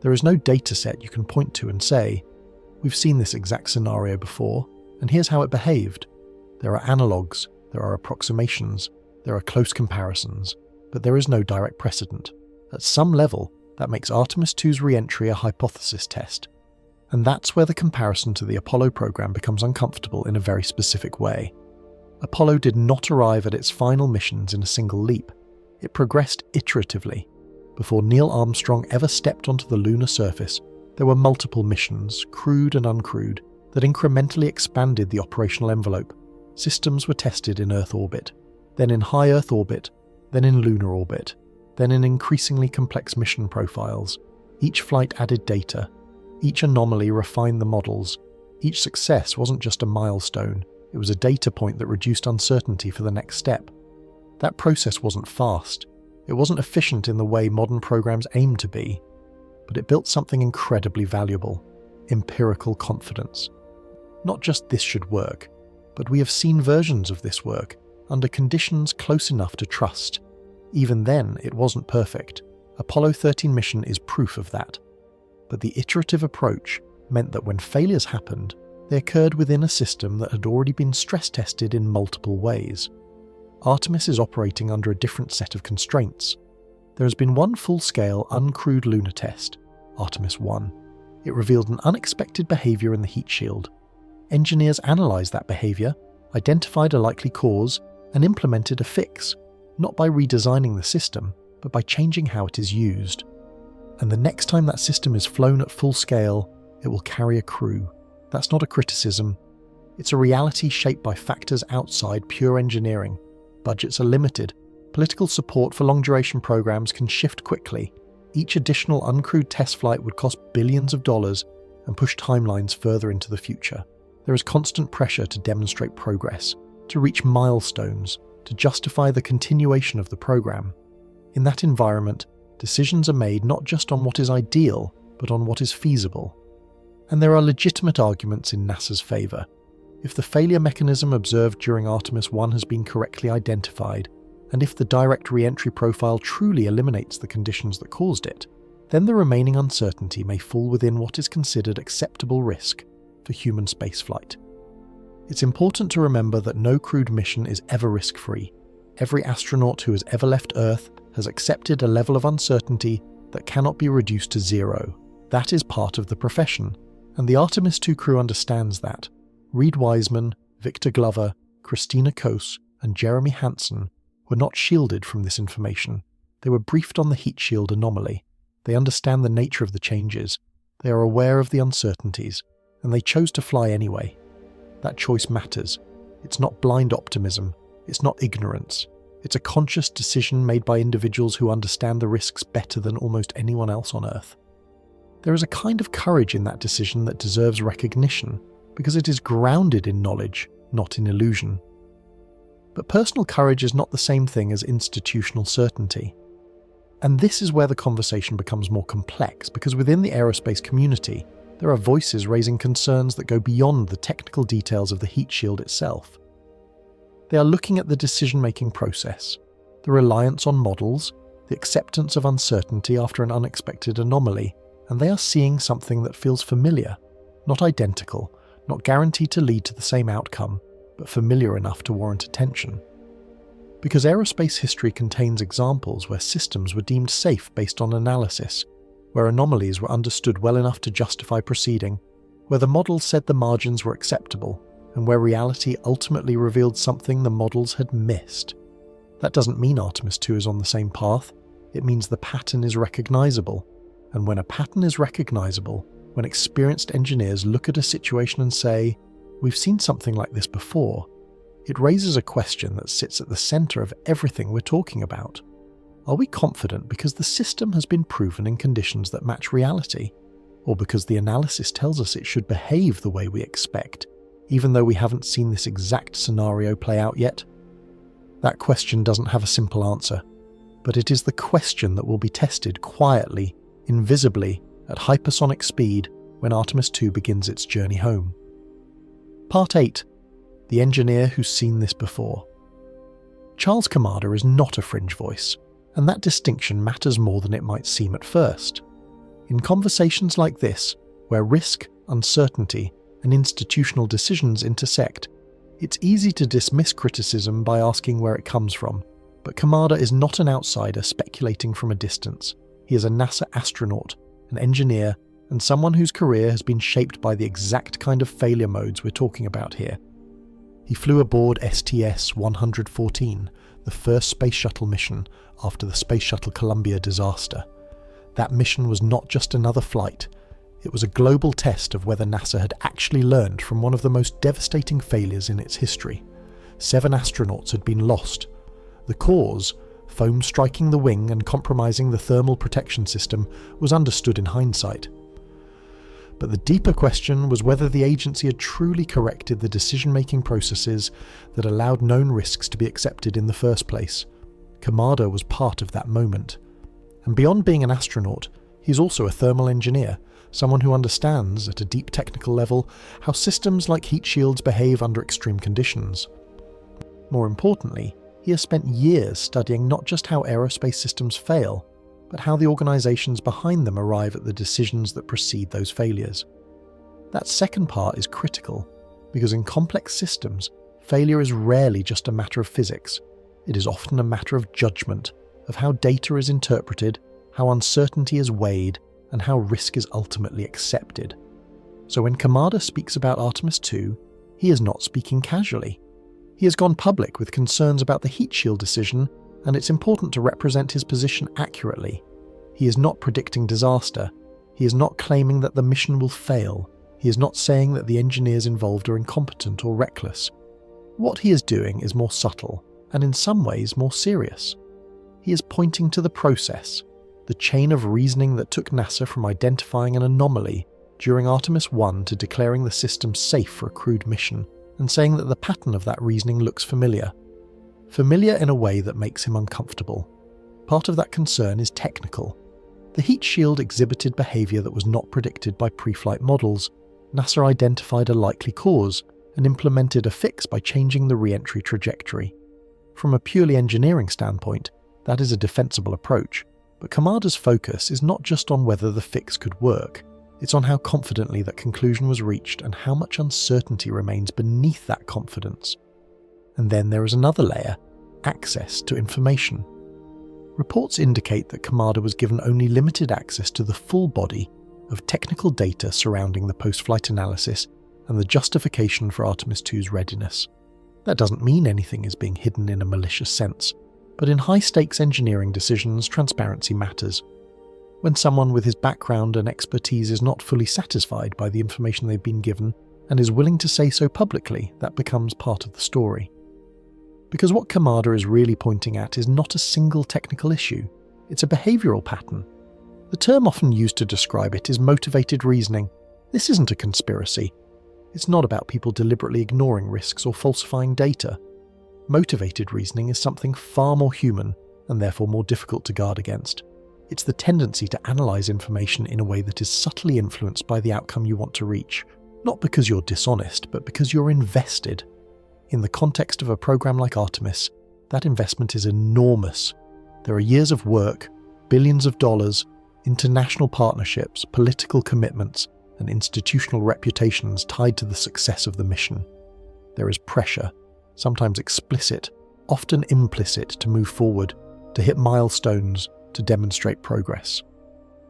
There is no dataset you can point to and say, we've seen this exact scenario before, and here's how it behaved. There are analogues, there are approximations, there are close comparisons, but there is no direct precedent. At some level, that makes Artemis II's re-entry a hypothesis test. And that's where the comparison to the Apollo program becomes uncomfortable in a very specific way. Apollo did not arrive at its final missions in a single leap. It progressed iteratively. Before Neil Armstrong ever stepped onto the lunar surface, there were multiple missions, crewed and uncrewed, that incrementally expanded the operational envelope. Systems were tested in Earth orbit, then in high Earth orbit, then in lunar orbit, then in increasingly complex mission profiles. Each flight added data. Each anomaly refined the models. Each success wasn't just a milestone, it was a data point that reduced uncertainty for the next step. That process wasn't fast. It wasn't efficient in the way modern programs aim to be, but it built something incredibly valuable: empirical confidence. Not just this should work, but we have seen versions of this work under conditions close enough to trust. Even then, it wasn't perfect. Apollo 13 mission is proof of that. But the iterative approach meant that when failures happened, they occurred within a system that had already been stress-tested in multiple ways. Artemis is operating under a different set of constraints. There has been one full-scale, uncrewed lunar test, Artemis I. It revealed an unexpected behavior in the heat shield. Engineers analyzed that behavior, identified a likely cause, and implemented a fix, not by redesigning the system, but by changing how it is used. And the next time that system is flown at full scale, it will carry a crew. That's not a criticism. It's a reality shaped by factors outside pure engineering. Budgets are limited. Political support for long-duration programs can shift quickly. Each additional uncrewed test flight would cost billions of dollars and push timelines further into the future. There is constant pressure to demonstrate progress, to reach milestones, to justify the continuation of the program. In that environment, decisions are made not just on what is ideal, but on what is feasible. And there are legitimate arguments in NASA's favour. If the failure mechanism observed during Artemis I has been correctly identified, and if the direct re-entry profile truly eliminates the conditions that caused it, then the remaining uncertainty may fall within what is considered acceptable risk for human spaceflight. It's important to remember that no crewed mission is ever risk-free. Every astronaut who has ever left Earth has accepted a level of uncertainty that cannot be reduced to zero. That is part of the profession, and the Artemis II crew understands that. Reed Wiseman, Victor Glover, Christina Kos, and Jeremy Hansen were not shielded from this information. They were briefed on the heat shield anomaly. They understand the nature of the changes. They are aware of the uncertainties, and they chose to fly anyway. That choice matters. It's not blind optimism. It's not ignorance. It's a conscious decision made by individuals who understand the risks better than almost anyone else on Earth. There is a kind of courage in that decision that deserves recognition, because it is grounded in knowledge, not in illusion. But personal courage is not the same thing as institutional certainty. And this is where the conversation becomes more complex, because within the aerospace community, there are voices raising concerns that go beyond the technical details of the heat shield itself. They are looking at the decision-making process, the reliance on models, the acceptance of uncertainty after an unexpected anomaly, and they are seeing something that feels familiar, not identical, not guaranteed to lead to the same outcome, but familiar enough to warrant attention. Because aerospace history contains examples where systems were deemed safe based on analysis, where anomalies were understood well enough to justify proceeding, where the models said the margins were acceptable, and where reality ultimately revealed something the models had missed. That doesn't mean Artemis II is on the same path, it means the pattern is recognizable. And when a pattern is recognizable, when experienced engineers look at a situation and say, "We've seen something like this before," it raises a question that sits at the center of everything we're talking about. Are we confident because the system has been proven in conditions that match reality, or because the analysis tells us it should behave the way we expect, even though we haven't seen this exact scenario play out yet? That question doesn't have a simple answer, but it is the question that will be tested quietly, invisibly, at hypersonic speed when Artemis II begins its journey home. Part 8. The engineer who's seen this before. Charles Kamada is not a fringe voice, and that distinction matters more than it might seem at first. In conversations like this, where risk, uncertainty, and institutional decisions intersect, it's easy to dismiss criticism by asking where it comes from. But Kamada is not an outsider speculating from a distance. He is a NASA astronaut, an engineer, and someone whose career has been shaped by the exact kind of failure modes we're talking about here. He flew aboard STS-114, the first space shuttle mission after the Space Shuttle Columbia disaster. That mission was not just another flight. It was a global test of whether NASA had actually learned from one of the most devastating failures in its history. 7 astronauts had been lost. The cause, foam striking the wing and compromising the thermal protection system, was understood in hindsight. But the deeper question was whether the agency had truly corrected the decision-making processes that allowed known risks to be accepted in the first place. Kamada was part of that moment. And beyond being an astronaut, he's also a thermal engineer, someone who understands, at a deep technical level, how systems like heat shields behave under extreme conditions. More importantly, he has spent years studying not just how aerospace systems fail, but how the organizations behind them arrive at the decisions that precede those failures. That second part is critical, because in complex systems, failure is rarely just a matter of physics. It is often a matter of judgment, of how data is interpreted, how uncertainty is weighed, and how risk is ultimately accepted. So when Kamada speaks about Artemis II, he is not speaking casually. He has gone public with concerns about the heat shield decision, and it's important to represent his position accurately. He is not predicting disaster. He is not claiming that the mission will fail. He is not saying that the engineers involved are incompetent or reckless. What he is doing is more subtle, and in some ways more serious. He is pointing to the process, the chain of reasoning that took NASA from identifying an anomaly during Artemis I to declaring the system safe for a crewed mission, and saying that the pattern of that reasoning looks familiar. Familiar in a way that makes him uncomfortable. Part of that concern is technical. The heat shield exhibited behavior that was not predicted by pre-flight models. NASA identified a likely cause and implemented a fix by changing the re-entry trajectory. From a purely engineering standpoint, that is a defensible approach, but Kamada's focus is not just on whether the fix could work. It's on how confidently that conclusion was reached and how much uncertainty remains beneath that confidence. And then there is another layer, access to information. Reports indicate that Kamada was given only limited access to the full body of technical data surrounding the post-flight analysis and the justification for Artemis II's readiness. That doesn't mean anything is being hidden in a malicious sense, but in high-stakes engineering decisions, transparency matters. When someone with his background and expertise is not fully satisfied by the information they've been given and is willing to say so publicly, that becomes part of the story. Because what Kamada is really pointing at is not a single technical issue, it's a behavioural pattern. The term often used to describe it is motivated reasoning. This isn't a conspiracy. It's not about people deliberately ignoring risks or falsifying data. Motivated reasoning is something far more human and therefore more difficult to guard against. It's the tendency to analyse information in a way that is subtly influenced by the outcome you want to reach, not because you're dishonest, but because you're invested. In the context of a program like Artemis, that investment is enormous. There are years of work, billions of dollars, international partnerships, political commitments, and institutional reputations tied to the success of the mission. There is pressure, sometimes explicit, often implicit to move forward, to hit milestones, to demonstrate progress.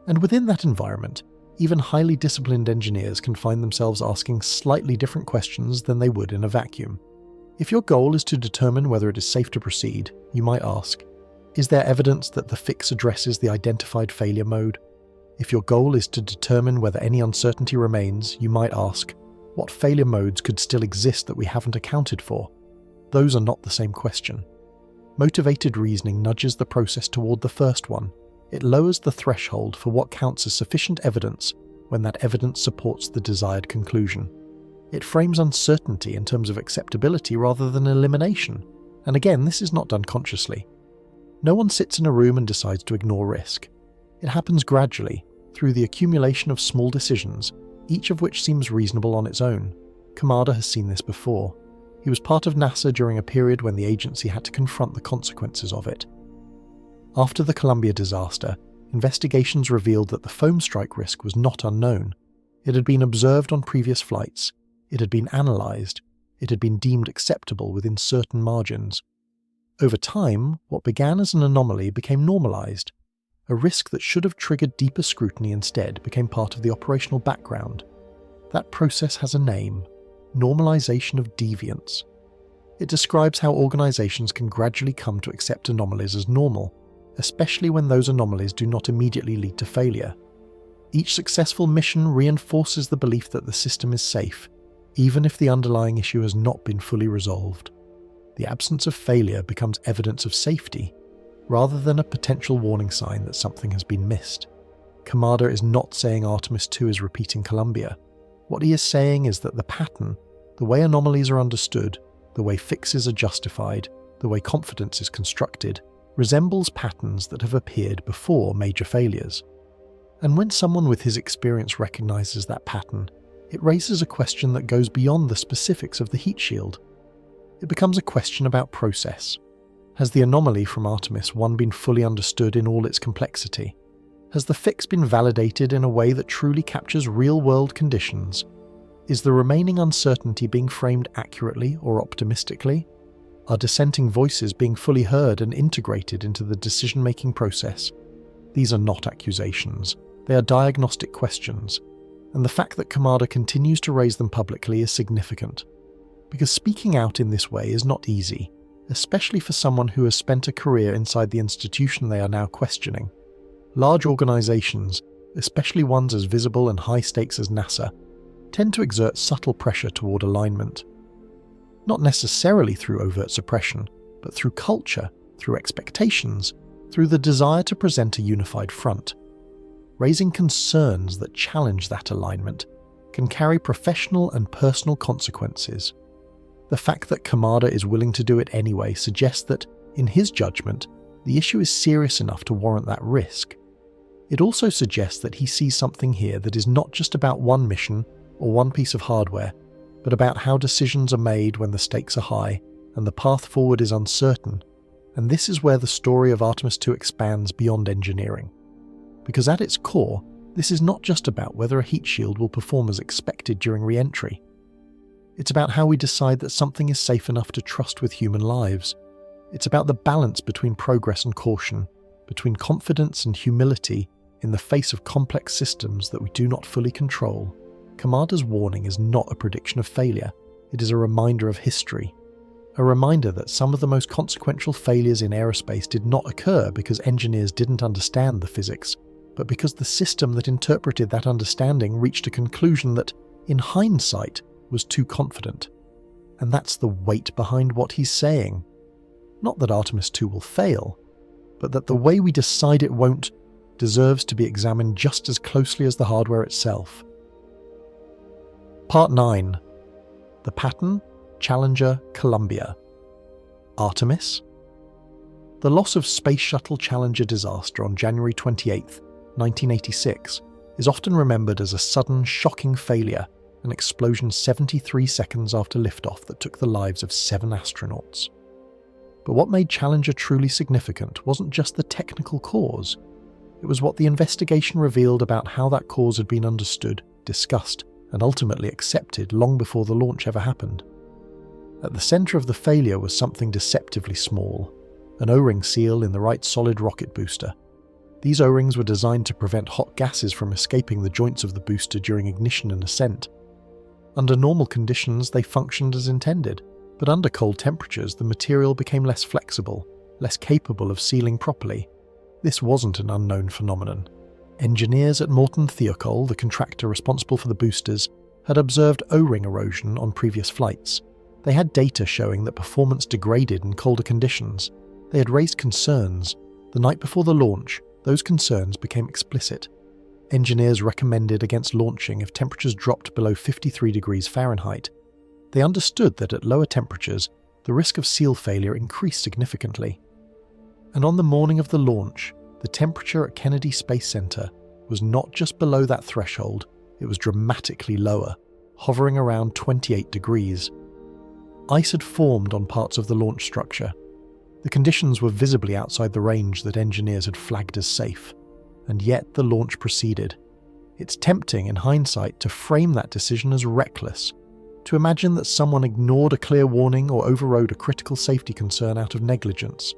And within that environment, even highly disciplined engineers can find themselves asking slightly different questions than they would in a vacuum. If your goal is to determine whether it is safe to proceed, you might ask, is there evidence that the fix addresses the identified failure mode? If your goal is to determine whether any uncertainty remains, you might ask, what failure modes could still exist that we haven't accounted for? Those are not the same question. Motivated reasoning nudges the process toward the first one. It lowers the threshold for what counts as sufficient evidence when that evidence supports the desired conclusion. It frames uncertainty in terms of acceptability rather than elimination. And again, this is not done consciously. No one sits in a room and decides to ignore risk. It happens gradually, through the accumulation of small decisions, each of which seems reasonable on its own. Kamada has seen this before. He was part of NASA during a period when the agency had to confront the consequences of it. After the Columbia disaster, investigations revealed that the foam strike risk was not unknown. It had been observed on previous flights. It had been analysed. It had been deemed acceptable within certain margins. Over time, what began as an anomaly became normalised. A risk that should have triggered deeper scrutiny instead became part of the operational background. That process has a name: normalization of deviance. It describes how organizations can gradually come to accept anomalies as normal, especially when those anomalies do not immediately lead to failure. Each successful mission reinforces the belief that the system is safe, even if the underlying issue has not been fully resolved. The absence of failure becomes evidence of safety, rather than a potential warning sign that something has been missed. Kamada is not saying Artemis II is repeating Columbia. What he is saying is that the pattern, the way anomalies are understood, the way fixes are justified, the way confidence is constructed, resembles patterns that have appeared before major failures. And when someone with his experience recognizes that pattern, it raises a question that goes beyond the specifics of the heat shield. It becomes a question about process. Has the anomaly from Artemis I been fully understood in all its complexity? Has the fix been validated in a way that truly captures real-world conditions? Is the remaining uncertainty being framed accurately or optimistically? Are dissenting voices being fully heard and integrated into the decision-making process? These are not accusations. They are diagnostic questions. And the fact that Kamada continues to raise them publicly is significant. Because speaking out in this way is not easy, especially for someone who has spent a career inside the institution they are now questioning. Large organizations, especially ones as visible and high stakes as NASA, tend to exert subtle pressure toward alignment. Not necessarily through overt suppression, but through culture, through expectations, through the desire to present a unified front. Raising concerns that challenge that alignment can carry professional and personal consequences. The fact that Kamada is willing to do it anyway suggests that, in his judgment, the issue is serious enough to warrant that risk. It also suggests that he sees something here that is not just about one mission or one piece of hardware, but about how decisions are made when the stakes are high and the path forward is uncertain. And this is where the story of Artemis II expands beyond engineering. Because at its core, this is not just about whether a heat shield will perform as expected during re-entry. It's about how we decide that something is safe enough to trust with human lives. It's about the balance between progress and caution, between confidence and humility in the face of complex systems that we do not fully control. Kamada's warning is not a prediction of failure. It is a reminder of history. A reminder that some of the most consequential failures in aerospace did not occur because engineers didn't understand the physics, but because the system that interpreted that understanding reached a conclusion that, in hindsight, was too confident. And that's the weight behind what he's saying. Not that Artemis II will fail, but that the way we decide it won't deserves to be examined just as closely as the hardware itself. Part 9. The Pattern, Challenger, Columbia. Artemis? The loss of Space Shuttle Challenger disaster on January 28, 1986, is often remembered as a sudden, shocking failure, an explosion 73 seconds after liftoff that took the lives of 7 astronauts. But what made Challenger truly significant wasn't just the technical cause. It was what the investigation revealed about how that cause had been understood, discussed, and ultimately accepted long before the launch ever happened. At the centre of the failure was something deceptively small, an O-ring seal in the right solid rocket booster. These O-rings were designed to prevent hot gases from escaping the joints of the booster during ignition and ascent. Under normal conditions, they functioned as intended, but under cold temperatures, the material became less flexible, less capable of sealing properly. This wasn't an unknown phenomenon. Engineers at Morton Thiokol, the contractor responsible for the boosters, had observed O-ring erosion on previous flights. They had data showing that performance degraded in colder conditions. They had raised concerns. The night before the launch, those concerns became explicit. Engineers recommended against launching if temperatures dropped below 53 degrees Fahrenheit. They understood that at lower temperatures, the risk of seal failure increased significantly. And on the morning of the launch, the temperature at Kennedy Space Center was not just below that threshold, it was dramatically lower, hovering around 28 degrees. Ice had formed on parts of the launch structure. The conditions were visibly outside the range that engineers had flagged as safe, and yet the launch proceeded. It's tempting in hindsight to frame that decision as reckless, to imagine that someone ignored a clear warning or overrode a critical safety concern out of negligence.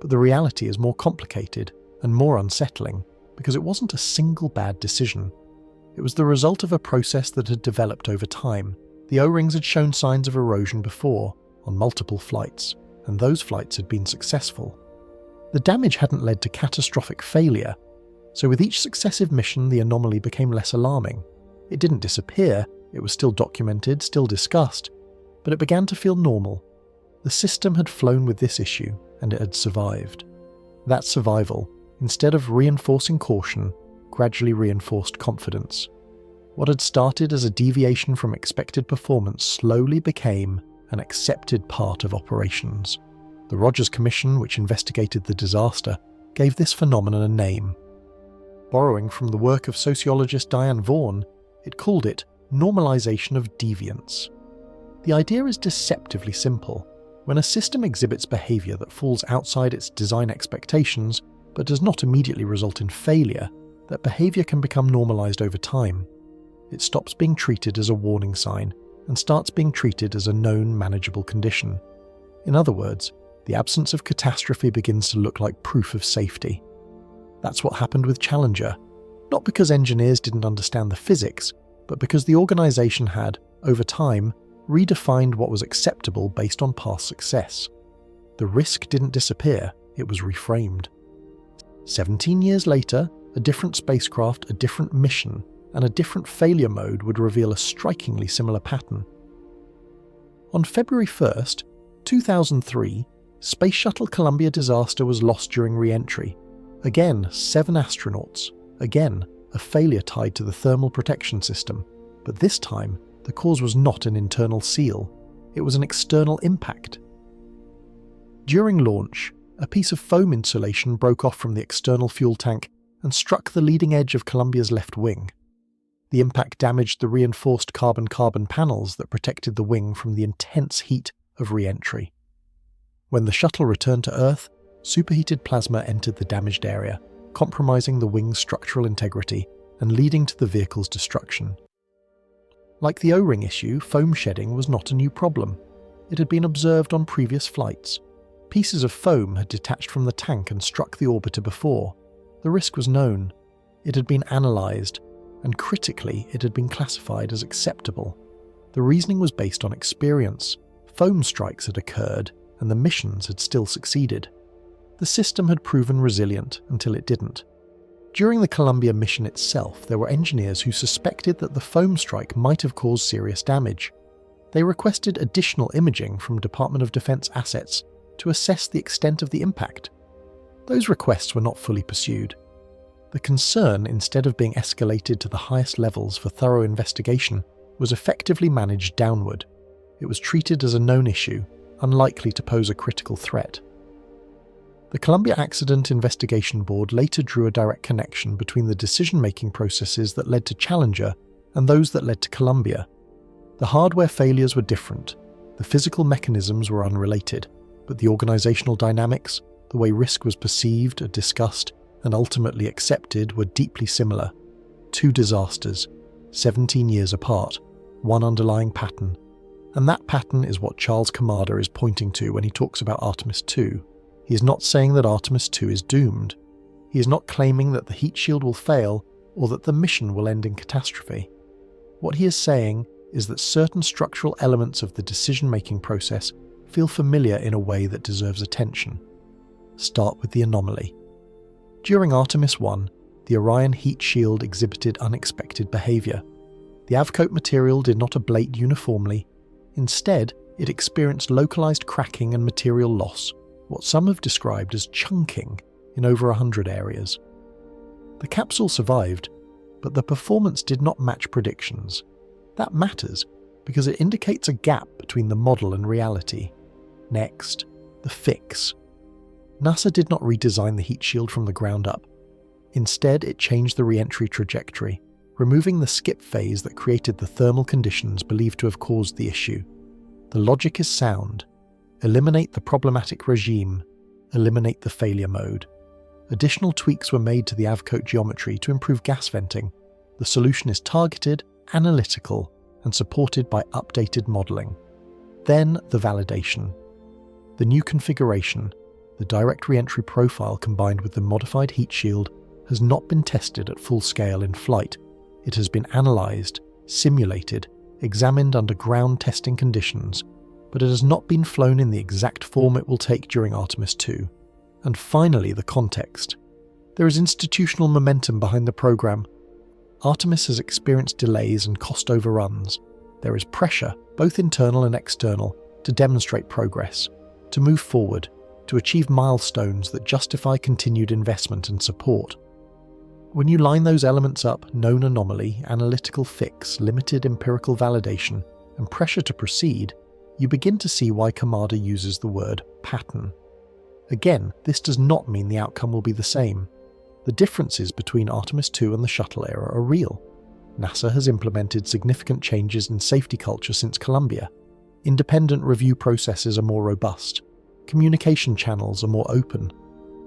But the reality is more complicated and more unsettling because it wasn't a single bad decision. It was the result of a process that had developed over time. The O-rings had shown signs of erosion before, on multiple flights, and those flights had been successful. The damage hadn't led to catastrophic failure, so with each successive mission the anomaly became less alarming. It didn't disappear, it was still documented, still discussed, but it began to feel normal. The system had flown with this issue, and it had survived. That survival, instead of reinforcing caution, gradually reinforced confidence. What had started as a deviation from expected performance slowly became an accepted part of operations. The Rogers Commission, which investigated the disaster, gave this phenomenon a name. Borrowing from the work of sociologist Diane Vaughan, it called it normalization of deviance. The idea is deceptively simple. When a system exhibits behavior that falls outside its design expectations but does not immediately result in failure, that behavior can become normalized over time. It stops being treated as a warning sign and starts being treated as a known manageable condition. In other words, the absence of catastrophe begins to look like proof of safety. That's what happened with Challenger, not because engineers didn't understand the physics, but because the organization had, over time, redefined what was acceptable based on past success. The risk didn't disappear, it was reframed. 17 years later, a different spacecraft, a different mission, and a different failure mode would reveal a strikingly similar pattern. On February 1st, 2003, Space Shuttle Columbia disaster was lost during re-entry. Again, 7 astronauts. Again, a failure tied to the thermal protection system. But this time, the cause was not an internal seal. It was an external impact. During launch, a piece of foam insulation broke off from the external fuel tank and struck the leading edge of Columbia's left wing. The impact damaged the reinforced carbon-carbon panels that protected the wing from the intense heat of re-entry. When the shuttle returned to Earth, superheated plasma entered the damaged area, compromising the wing's structural integrity and leading to the vehicle's destruction. Like the O-ring issue, foam shedding was not a new problem. It had been observed on previous flights. Pieces of foam had detached from the tank and struck the orbiter before. The risk was known. It had been analysed, and critically, it had been classified as acceptable. The reasoning was based on experience. Foam strikes had occurred, and the missions had still succeeded. The system had proven resilient until it didn't. During the Columbia mission itself, there were engineers who suspected that the foam strike might have caused serious damage. They requested additional imaging from Department of Defense assets to assess the extent of the impact. Those requests were not fully pursued. The concern, instead of being escalated to the highest levels for thorough investigation, was effectively managed downward. It was treated as a known issue, unlikely to pose a critical threat. The Columbia Accident Investigation Board later drew a direct connection between the decision-making processes that led to Challenger and those that led to Columbia. The hardware failures were different, the physical mechanisms were unrelated, but the organizational dynamics, the way risk was perceived, discussed, and ultimately accepted were deeply similar. 2 disasters, 17 years apart, one underlying pattern. And that pattern is what Charles Kamada is pointing to when he talks about Artemis II. He is not saying that Artemis II is doomed. He is not claiming that the heat shield will fail or that the mission will end in catastrophe. What he is saying is that certain structural elements of the decision-making process feel familiar in a way that deserves attention. Start with the anomaly. During Artemis I, the Orion heat shield exhibited unexpected behaviour. The avcoat material did not ablate uniformly. Instead, it experienced localised cracking and material loss, what some have described as chunking, in over 100 areas. The capsule survived, but the performance did not match predictions. That matters because it indicates a gap between the model and reality. Next, the fix. NASA did not redesign the heat shield from the ground up. Instead, it changed the re-entry trajectory, removing the skip phase that created the thermal conditions believed to have caused the issue. The logic is sound. Eliminate the problematic regime. Eliminate the failure mode. Additional tweaks were made to the avcoat geometry to improve gas venting. The solution is targeted, analytical, and supported by updated modelling. Then the validation. The new configuration, the direct re-entry profile combined with the modified heat shield, has not been tested at full scale in flight. It has been analysed, simulated, examined under ground testing conditions, but it has not been flown in the exact form it will take during Artemis II. And finally, the context. There is institutional momentum behind the program. Artemis has experienced delays and cost overruns. There is pressure, both internal and external, to demonstrate progress, to move forward, to achieve milestones that justify continued investment and support. When you line those elements up, known anomaly, analytical fix, limited empirical validation, and pressure to proceed, you begin to see why Kamada uses the word pattern. Again, this does not mean the outcome will be the same. The differences between Artemis II and the shuttle era are real. NASA has implemented significant changes in safety culture since Columbia. Independent review processes are more robust. Communication channels are more open.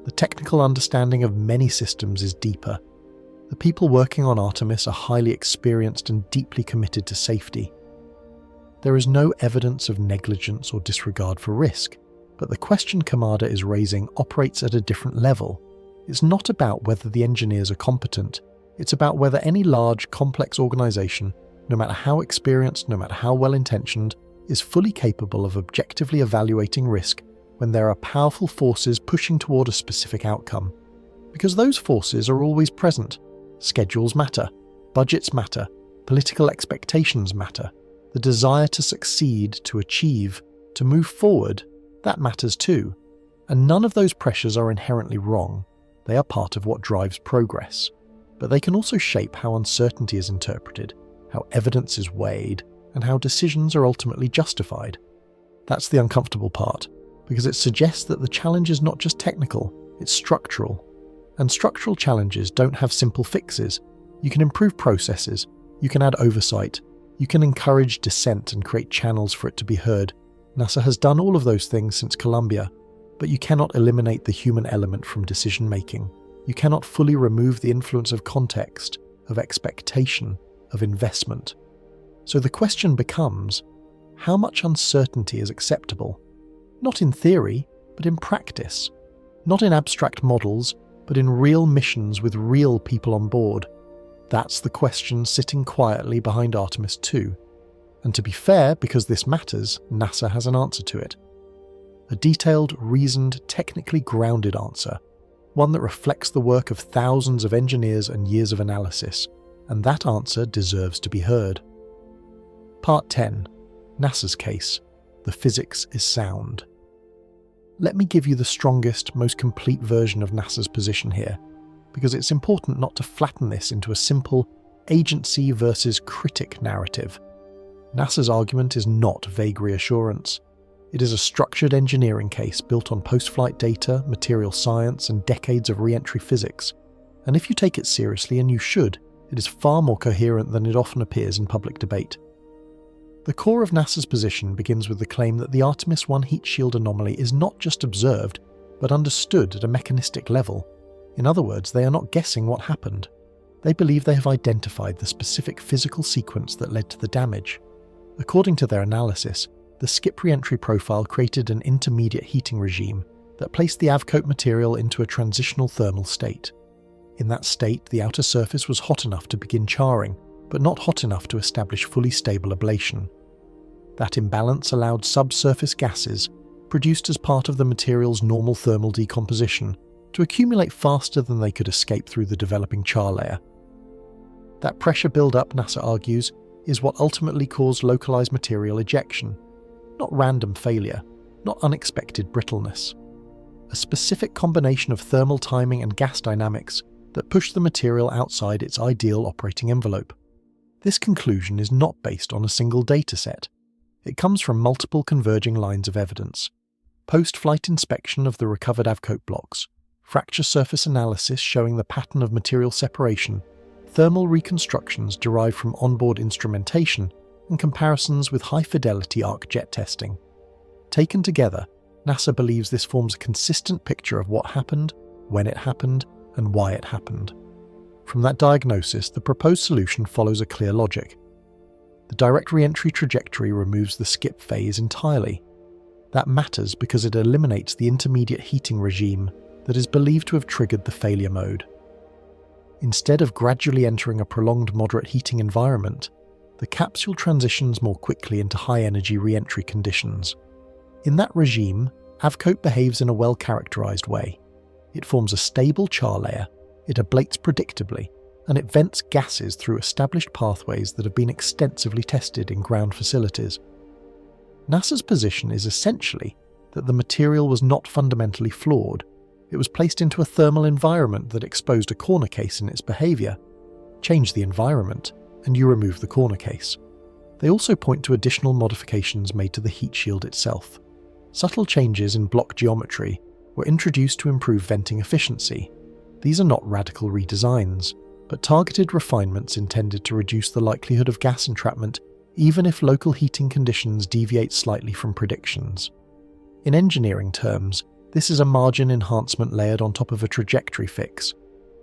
The technical understanding of many systems is deeper. The people working on Artemis are highly experienced and deeply committed to safety. There is no evidence of negligence or disregard for risk, but the question Kamada is raising operates at a different level. It's not about whether the engineers are competent, it's about whether any large, complex organisation, no matter how experienced, no matter how well-intentioned, is fully capable of objectively evaluating risk when there are powerful forces pushing toward a specific outcome. Because those forces are always present. Schedules matter, budgets matter, political expectations matter. The desire to succeed, to achieve, to move forward, that matters too. And none of those pressures are inherently wrong. They are part of what drives progress. But they can also shape how uncertainty is interpreted, how evidence is weighed, and how decisions are ultimately justified. That's the uncomfortable part, because it suggests that the challenge is not just technical, it's structural. And structural challenges don't have simple fixes. You can improve processes, you can add oversight, you can encourage dissent and create channels for it to be heard. NASA has done all of those things since Columbia, but you cannot eliminate the human element from decision-making. You cannot fully remove the influence of context, of expectation, of investment. So the question becomes, how much uncertainty is acceptable? Not in theory, but in practice. Not in abstract models, but in real missions with real people on board. That's the question sitting quietly behind Artemis II. And to be fair, because this matters, NASA has an answer to it. A detailed, reasoned, technically grounded answer. One that reflects the work of thousands of engineers and years of analysis. And that answer deserves to be heard. Part 10. NASA's case. The physics is sound. Let me give you the strongest, most complete version of NASA's position here, because it's important not to flatten this into a simple agency versus critic narrative. NASA's argument is not vague reassurance. It is a structured engineering case built on post-flight data, material science, and decades of re-entry physics. And if you take it seriously, and you should, it is far more coherent than it often appears in public debate. The core of NASA's position begins with the claim that the Artemis I heat shield anomaly is not just observed, but understood at a mechanistic level. In other words, they are not guessing what happened. They believe they have identified the specific physical sequence that led to the damage. According to their analysis, the skip reentry profile created an intermediate heating regime that placed the AVCOAT material into a transitional thermal state. In that state, the outer surface was hot enough to begin charring, but not hot enough to establish fully stable ablation. That imbalance allowed subsurface gases, produced as part of the material's normal thermal decomposition, to accumulate faster than they could escape through the developing char layer. That pressure build-up, NASA argues, is what ultimately caused localized material ejection, not random failure, not unexpected brittleness. A specific combination of thermal timing and gas dynamics that pushed the material outside its ideal operating envelope. This conclusion is not based on a single dataset. It comes from multiple converging lines of evidence. Post-flight inspection of the recovered AVCOAT blocks, fracture surface analysis showing the pattern of material separation, thermal reconstructions derived from onboard instrumentation, and comparisons with high-fidelity arc jet testing. Taken together, NASA believes this forms a consistent picture of what happened, when it happened, and why it happened. From that diagnosis, the proposed solution follows a clear logic. The direct re-entry trajectory removes the skip phase entirely. That matters because it eliminates the intermediate heating regime that is believed to have triggered the failure mode. Instead of gradually entering a prolonged moderate heating environment, the capsule transitions more quickly into high-energy re-entry conditions. In that regime, AVCOAT behaves in a well-characterized way. It forms a stable char layer, it ablates predictably, and it vents gases through established pathways that have been extensively tested in ground facilities. NASA's position is essentially that the material was not fundamentally flawed. It was placed into a thermal environment that exposed a corner case in its behavior. Change the environment, and you remove the corner case. They also point to additional modifications made to the heat shield itself. Subtle changes in block geometry were introduced to improve venting efficiency. These are not radical redesigns, but targeted refinements intended to reduce the likelihood of gas entrapment even if local heating conditions deviate slightly from predictions. In engineering terms, this is a margin enhancement layered on top of a trajectory fix.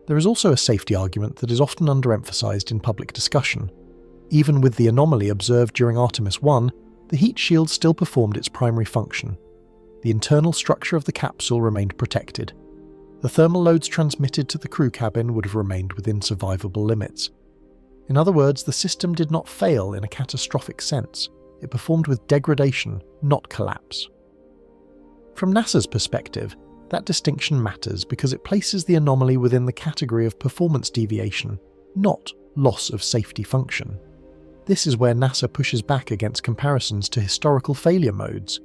There is also a safety argument that is often underemphasized in public discussion. Even with the anomaly observed during Artemis I, the heat shield still performed its primary function. The internal structure of the capsule remained protected. The thermal loads transmitted to the crew cabin would have remained within survivable limits. In other words, the system did not fail in a catastrophic sense. It performed with degradation, not collapse. From NASA's perspective, that distinction matters because it places the anomaly within the category of performance deviation, not loss of safety function. This is where NASA pushes back against comparisons to historical failure modes.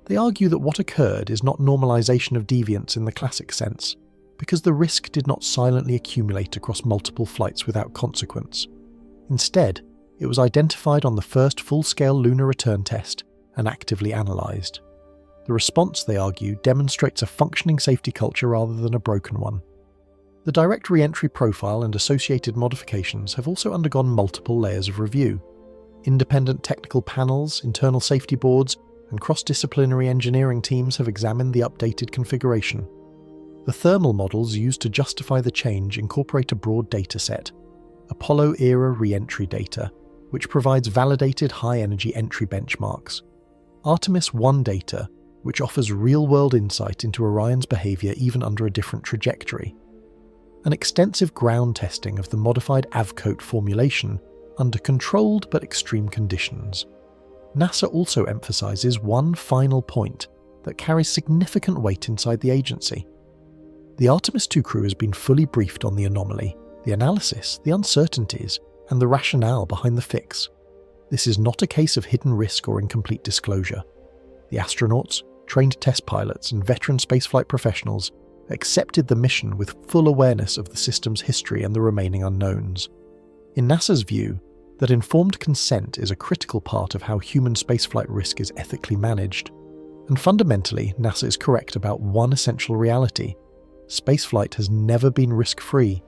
They argue that what occurred is not normalization of deviance in the classic sense, because the risk did not silently accumulate across multiple flights without consequence. Instead, it was identified on the first full-scale lunar return test and actively analysed. The response, they argue, demonstrates a functioning safety culture rather than a broken one. The direct re-entry profile and associated modifications have also undergone multiple layers of review. Independent technical panels, internal safety boards, and cross-disciplinary engineering teams have examined the updated configuration. The thermal models used to justify the change incorporate a broad dataset, Apollo-era re-entry data, which provides validated high-energy entry benchmarks, Artemis I data, which offers real-world insight into Orion's behaviour even under a different trajectory, and extensive ground testing of the modified AVCOAT formulation under controlled but extreme conditions. NASA also emphasises one final point that carries significant weight inside the agency. The Artemis II crew has been fully briefed on the anomaly, the analysis, the uncertainties, and the rationale behind the fix. This is not a case of hidden risk or incomplete disclosure. The astronauts, trained test pilots, and veteran spaceflight professionals accepted the mission with full awareness of the system's history and the remaining unknowns. In NASA's view, that informed consent is a critical part of how human spaceflight risk is ethically managed. And fundamentally, NASA is correct about one essential reality. Spaceflight has never been risk-free.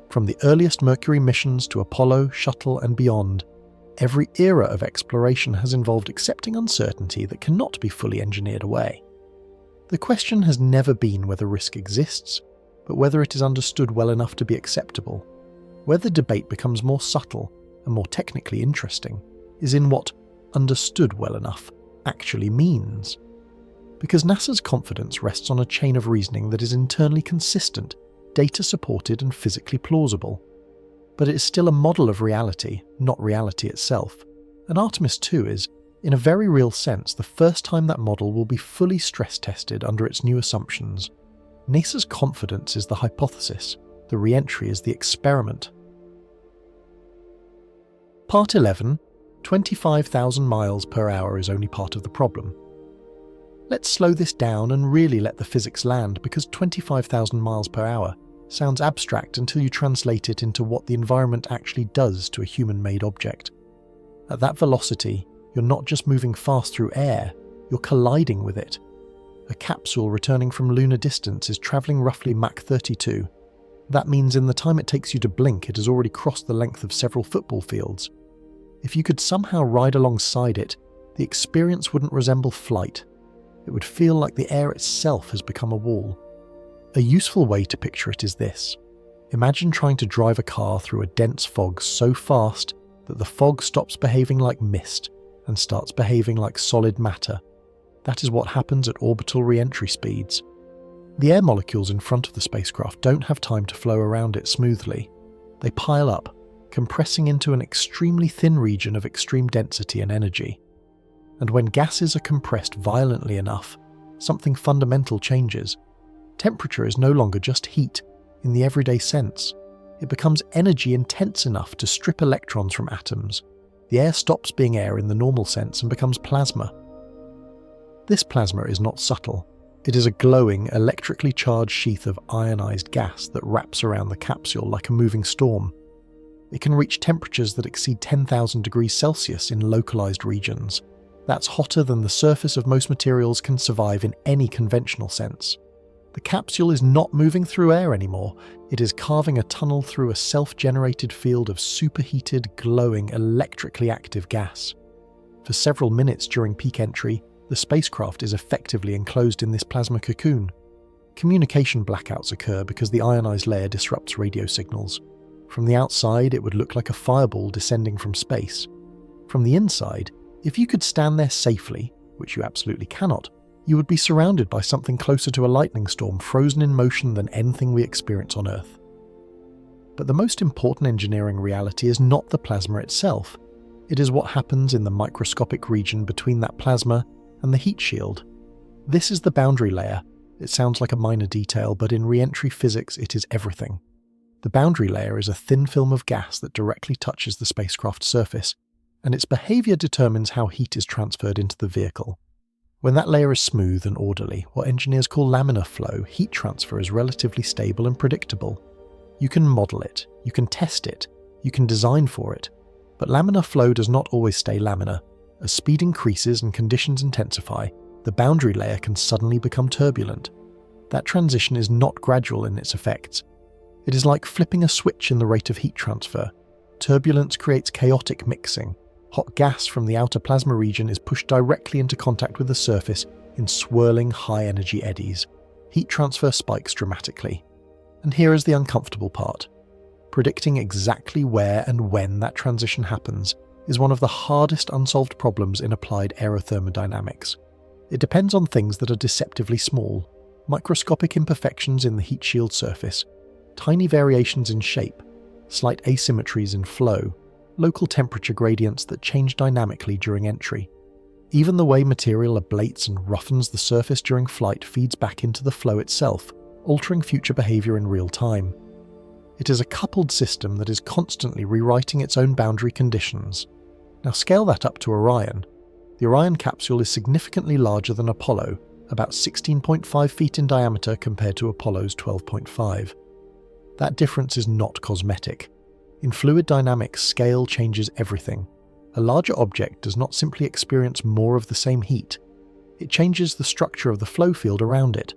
From the earliest Mercury missions to Apollo, Shuttle, and beyond, every era of exploration has involved accepting uncertainty that cannot be fully engineered away. The question has never been whether risk exists, but whether it is understood well enough to be acceptable. Where the debate becomes more subtle and more technically interesting is in what understood well enough actually means. Because NASA's confidence rests on a chain of reasoning that is internally consistent, data-supported and physically plausible. But it is still a model of reality, not reality itself. And Artemis II is, in a very real sense, the first time that model will be fully stress-tested under its new assumptions. NASA's confidence is the hypothesis, the reentry is the experiment. Part 11. 25,000 miles per hour is only part of the problem. Let's slow this down and really let the physics land, because 25,000 miles per hour sounds abstract until you translate it into what the environment actually does to a human-made object. At that velocity, you're not just moving fast through air, you're colliding with it. A capsule returning from lunar distance is travelling roughly Mach 32. That means in the time it takes you to blink, it has already crossed the length of several football fields. If you could somehow ride alongside it, the experience wouldn't resemble flight. It would feel like the air itself has become a wall. A useful way to picture it is this. Imagine trying to drive a car through a dense fog so fast that the fog stops behaving like mist and starts behaving like solid matter. That is what happens at orbital re-entry speeds. The air molecules in front of the spacecraft don't have time to flow around it smoothly. They pile up, compressing into an extremely thin region of extreme density and energy. And when gases are compressed violently enough, something fundamental changes. Temperature is no longer just heat in the everyday sense. It becomes energy intense enough to strip electrons from atoms. The air stops being air in the normal sense and becomes plasma. This plasma is not subtle. It is a glowing, electrically charged sheath of ionized gas that wraps around the capsule like a moving storm. It can reach temperatures that exceed 10,000 degrees Celsius in localized regions. That's hotter than the surface of most materials can survive in any conventional sense. The capsule is not moving through air anymore. It is carving a tunnel through a self-generated field of superheated, glowing, electrically active gas. For several minutes during peak entry, the spacecraft is effectively enclosed in this plasma cocoon. Communication blackouts occur because the ionized layer disrupts radio signals. From the outside, it would look like a fireball descending from space. From the inside, if you could stand there safely, which you absolutely cannot, you would be surrounded by something closer to a lightning storm frozen in motion than anything we experience on Earth. But the most important engineering reality is not the plasma itself. It is what happens in the microscopic region between that plasma and the heat shield. This is the boundary layer. It sounds like a minor detail, but in re-entry physics it is everything. The boundary layer is a thin film of gas that directly touches the spacecraft's surface, and its behavior determines how heat is transferred into the vehicle. When that layer is smooth and orderly, what engineers call laminar flow, heat transfer is relatively stable and predictable. You can model it, you can test it, you can design for it, but laminar flow does not always stay laminar. As speed increases and conditions intensify, the boundary layer can suddenly become turbulent. That transition is not gradual in its effects. It is like flipping a switch in the rate of heat transfer. Turbulence creates chaotic mixing. Hot gas from the outer plasma region is pushed directly into contact with the surface in swirling high-energy eddies. Heat transfer spikes dramatically. And here is the uncomfortable part. Predicting exactly where and when that transition happens is one of the hardest unsolved problems in applied aerothermodynamics. It depends on things that are deceptively small, microscopic imperfections in the heat shield surface, tiny variations in shape, slight asymmetries in flow, local temperature gradients that change dynamically during entry. Even the way material ablates and roughens the surface during flight feeds back into the flow itself, altering future behavior in real time. It is a coupled system that is constantly rewriting its own boundary conditions. Now scale that up to Orion. The Orion capsule is significantly larger than Apollo, about 16.5 feet in diameter compared to Apollo's 12.5. That difference is not cosmetic. In fluid dynamics, scale changes everything. A larger object does not simply experience more of the same heat. It changes the structure of the flow field around it.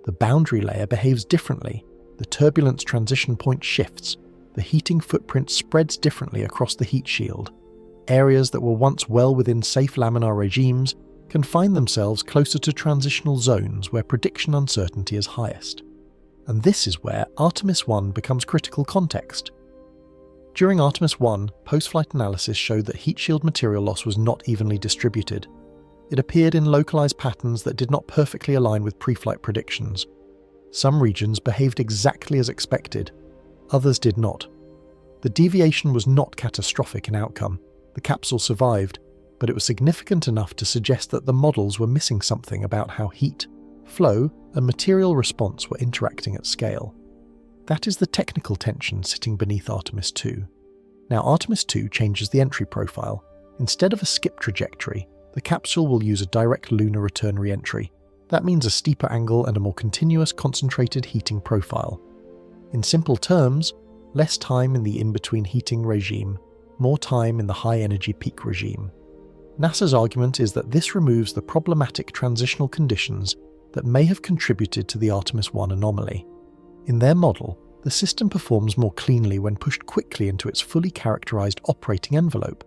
The boundary layer behaves differently. The turbulence transition point shifts. The heating footprint spreads differently across the heat shield. Areas that were once well within safe laminar regimes can find themselves closer to transitional zones where prediction uncertainty is highest. And this is where Artemis I becomes critical context. During Artemis I, post-flight analysis showed that heat shield material loss was not evenly distributed. It appeared in localized patterns that did not perfectly align with pre-flight predictions. Some regions behaved exactly as expected, others did not. The deviation was not catastrophic in outcome. The capsule survived, but it was significant enough to suggest that the models were missing something about how heat, flow, and material response were interacting at scale. That is the technical tension sitting beneath Artemis II. Now, Artemis II changes the entry profile. Instead of a skip trajectory, the capsule will use a direct lunar return re-entry. That means a steeper angle and a more continuous, concentrated heating profile. In simple terms, less time in the in-between heating regime, more time in the high-energy peak regime. NASA's argument is that this removes the problematic transitional conditions that may have contributed to the Artemis I anomaly. In their model, the system performs more cleanly when pushed quickly into its fully characterized operating envelope,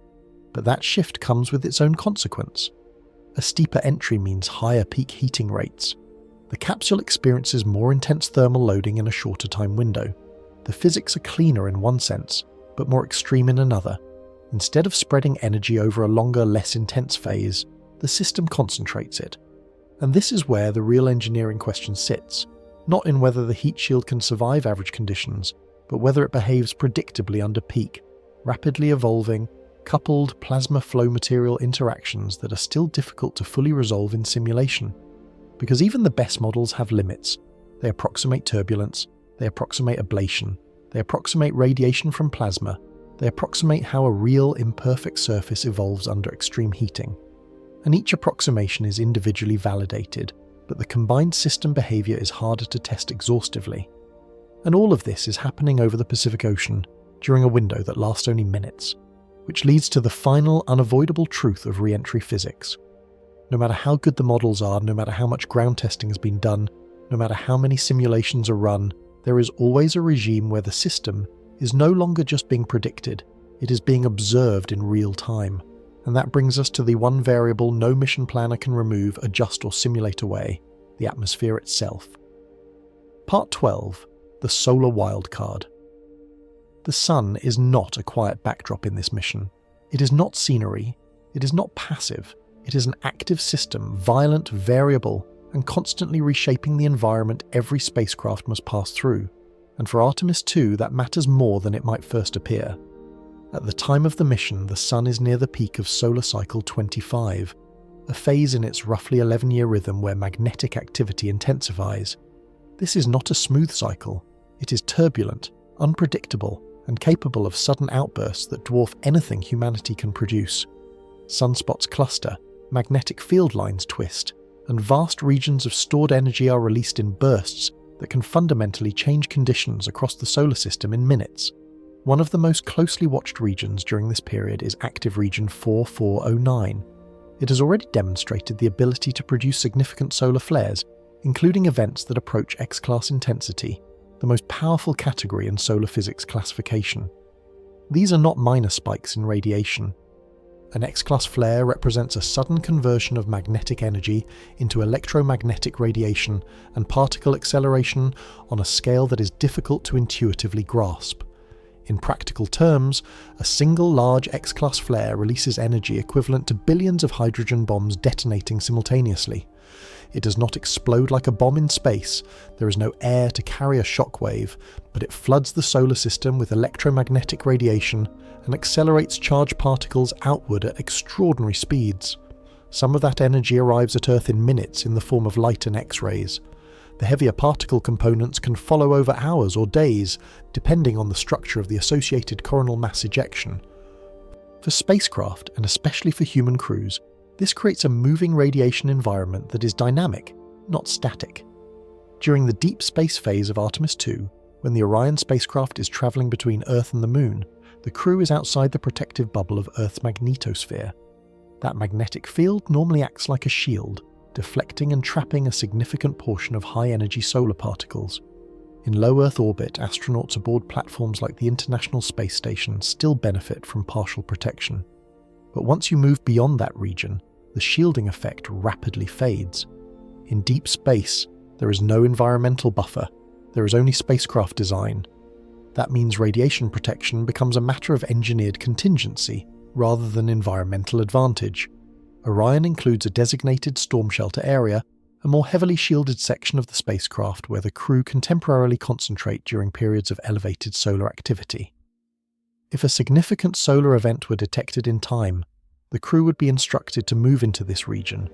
but that shift comes with its own consequence. A steeper entry means higher peak heating rates. The capsule experiences more intense thermal loading in a shorter time window. The physics are cleaner in one sense, but more extreme in another. Instead of spreading energy over a longer, less intense phase, the system concentrates it. And this is where the real engineering question sits. Not in whether the heat shield can survive average conditions, but whether it behaves predictably under peak, rapidly evolving, coupled plasma flow material interactions that are still difficult to fully resolve in simulation. Because even the best models have limits. They approximate turbulence, they approximate ablation, they approximate radiation from plasma, they approximate how a real imperfect surface evolves under extreme heating. And each approximation is individually validated, but the combined system behavior is harder to test exhaustively. And all of this is happening over the Pacific Ocean during a window that lasts only minutes, which leads to the final unavoidable truth of re-entry physics. No matter how good the models are, no matter how much ground testing has been done, no matter how many simulations are run, there is always a regime where the system is no longer just being predicted, it is being observed in real time. And that brings us to the one variable no mission planner can remove, adjust or simulate away, the atmosphere itself. Part 12. The Solar Wildcard. The Sun is not a quiet backdrop in this mission. It is not scenery. It is not passive. It is an active system, violent, variable, and constantly reshaping the environment every spacecraft must pass through. And for Artemis II, that matters more than it might first appear. At the time of the mission, the Sun is near the peak of solar cycle 25, a phase in its roughly 11-year rhythm where magnetic activity intensifies. This is not a smooth cycle. It is turbulent, unpredictable, and capable of sudden outbursts that dwarf anything humanity can produce. Sunspots cluster, magnetic field lines twist, and vast regions of stored energy are released in bursts that can fundamentally change conditions across the solar system in minutes. One of the most closely watched regions during this period is active region 4409. It has already demonstrated the ability to produce significant solar flares, including events that approach X-class intensity, the most powerful category in solar physics classification. These are not minor spikes in radiation. An X-class flare represents a sudden conversion of magnetic energy into electromagnetic radiation and particle acceleration on a scale that is difficult to intuitively grasp. In practical terms, a single large X-class flare releases energy equivalent to billions of hydrogen bombs detonating simultaneously. It does not explode like a bomb in space, there is no air to carry a shockwave, but it floods the solar system with electromagnetic radiation and accelerates charged particles outward at extraordinary speeds. Some of that energy arrives at Earth in minutes in the form of light and X-rays. The heavier particle components can follow over hours or days, depending on the structure of the associated coronal mass ejection. For spacecraft, and especially for human crews, this creates a moving radiation environment that is dynamic, not static. During the deep space phase of Artemis II, when the Orion spacecraft is travelling between Earth and the Moon, the crew is outside the protective bubble of Earth's magnetosphere. That magnetic field normally acts like a shield, deflecting and trapping a significant portion of high-energy solar particles. In low Earth orbit, astronauts aboard platforms like the International Space Station still benefit from partial protection. But once you move beyond that region, the shielding effect rapidly fades. In deep space, there is no environmental buffer, there is only spacecraft design. That means radiation protection becomes a matter of engineered contingency rather than environmental advantage. Orion includes a designated storm shelter area, a more heavily shielded section of the spacecraft where the crew can temporarily concentrate during periods of elevated solar activity. If a significant solar event were detected in time, the crew would be instructed to move into this region,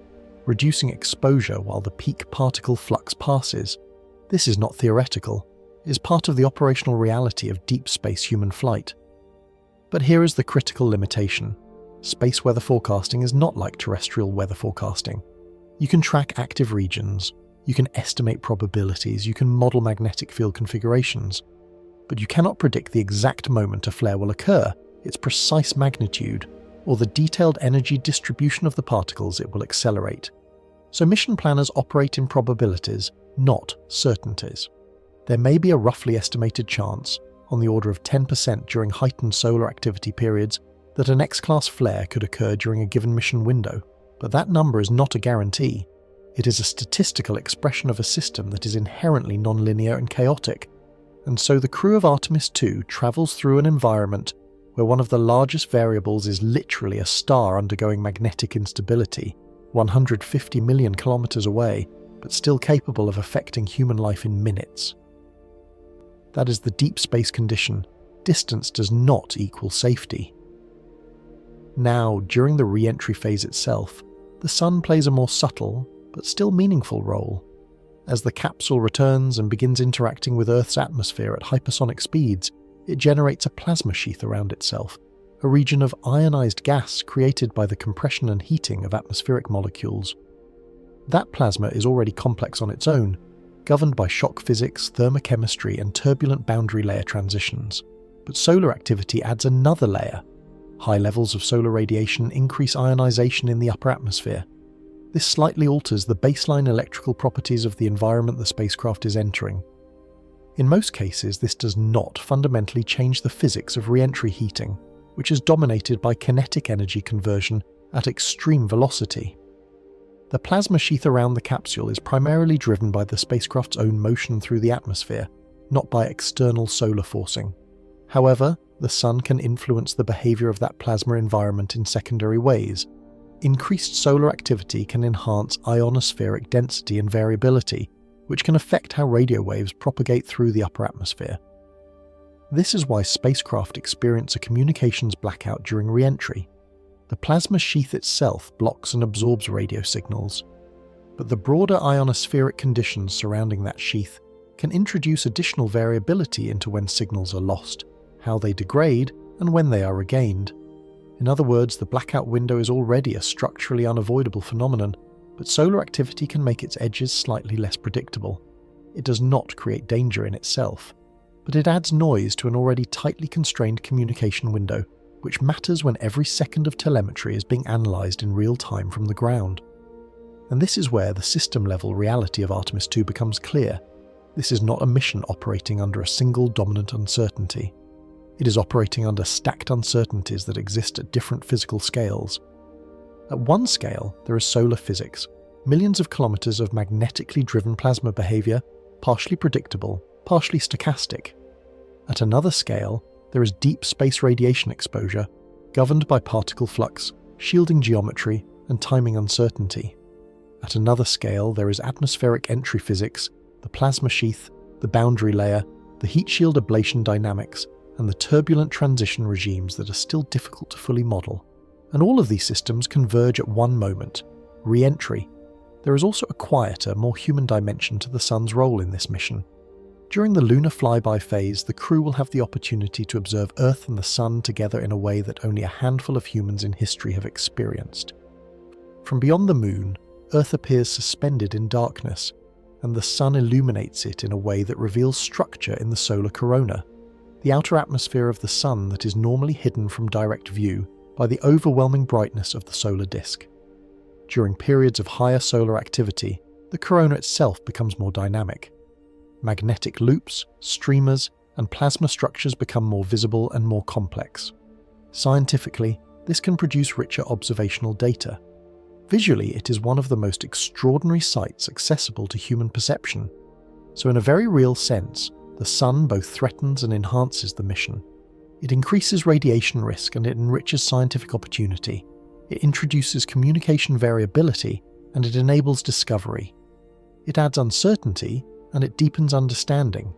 reducing exposure while the peak particle flux passes. This is not theoretical, it is part of the operational reality of deep space human flight. But here is the critical limitation. Space weather forecasting is not like terrestrial weather forecasting. You can track active regions, you can estimate probabilities, you can model magnetic field configurations, but you cannot predict the exact moment a flare will occur, its precise magnitude, or the detailed energy distribution of the particles it will accelerate. So mission planners operate in probabilities, not certainties. There may be a roughly estimated chance, on the order of 10% during heightened solar activity periods, that an X-class flare could occur during a given mission window, but that number is not a guarantee. It is a statistical expression of a system that is inherently nonlinear and chaotic, and so the crew of Artemis II travels through an environment where one of the largest variables is literally a star undergoing magnetic instability, 150 million kilometers away, but still capable of affecting human life in minutes. That is the deep space condition. Distance does not equal safety. Now, during the re-entry phase itself, the Sun plays a more subtle, but still meaningful role. As the capsule returns and begins interacting with Earth's atmosphere at hypersonic speeds, it generates a plasma sheath around itself, a region of ionized gas created by the compression and heating of atmospheric molecules. That plasma is already complex on its own, governed by shock physics, thermochemistry, and turbulent boundary layer transitions. But solar activity adds another layer. High levels of solar radiation increase ionization in the upper atmosphere. This slightly alters the baseline electrical properties of the environment the spacecraft is entering. In most cases, this does not fundamentally change the physics of re-entry heating, which is dominated by kinetic energy conversion at extreme velocity. The plasma sheath around the capsule is primarily driven by the spacecraft's own motion through the atmosphere, not by external solar forcing. However, the Sun can influence the behavior of that plasma environment in secondary ways. Increased solar activity can enhance ionospheric density and variability, which can affect how radio waves propagate through the upper atmosphere. This is why spacecraft experience a communications blackout during re-entry. The plasma sheath itself blocks and absorbs radio signals, but the broader ionospheric conditions surrounding that sheath can introduce additional variability into when signals are lost, how they degrade, and when they are regained. In other words, the blackout window is already a structurally unavoidable phenomenon, but solar activity can make its edges slightly less predictable. It does not create danger in itself, but it adds noise to an already tightly constrained communication window, which matters when every second of telemetry is being analysed in real time from the ground. And this is where the system-level reality of Artemis II becomes clear. This is not a mission operating under a single dominant uncertainty. It is operating under stacked uncertainties that exist at different physical scales. At one scale, there is solar physics, millions of kilometers of magnetically driven plasma behavior, partially predictable, partially stochastic. At another scale, there is deep space radiation exposure, governed by particle flux, shielding geometry, and timing uncertainty. At another scale, there is atmospheric entry physics, the plasma sheath, the boundary layer, the heat shield ablation dynamics, and the turbulent transition regimes that are still difficult to fully model. And all of these systems converge at one moment, re-entry. There is also a quieter, more human dimension to the Sun's role in this mission. During the lunar flyby phase, the crew will have the opportunity to observe Earth and the Sun together in a way that only a handful of humans in history have experienced. From beyond the Moon, Earth appears suspended in darkness, and the Sun illuminates it in a way that reveals structure in the solar corona, the outer atmosphere of the Sun that is normally hidden from direct view by the overwhelming brightness of the solar disk. During periods of higher solar activity, the corona itself becomes more dynamic. Magnetic loops, streamers, and plasma structures become more visible and more complex. Scientifically, this can produce richer observational data. Visually, it is one of the most extraordinary sights accessible to human perception. So in a very real sense, The sun both threatens and enhances the mission. It increases radiation risk and it enriches scientific opportunity. It introduces communication variability and it enables discovery. It adds uncertainty and it deepens understanding.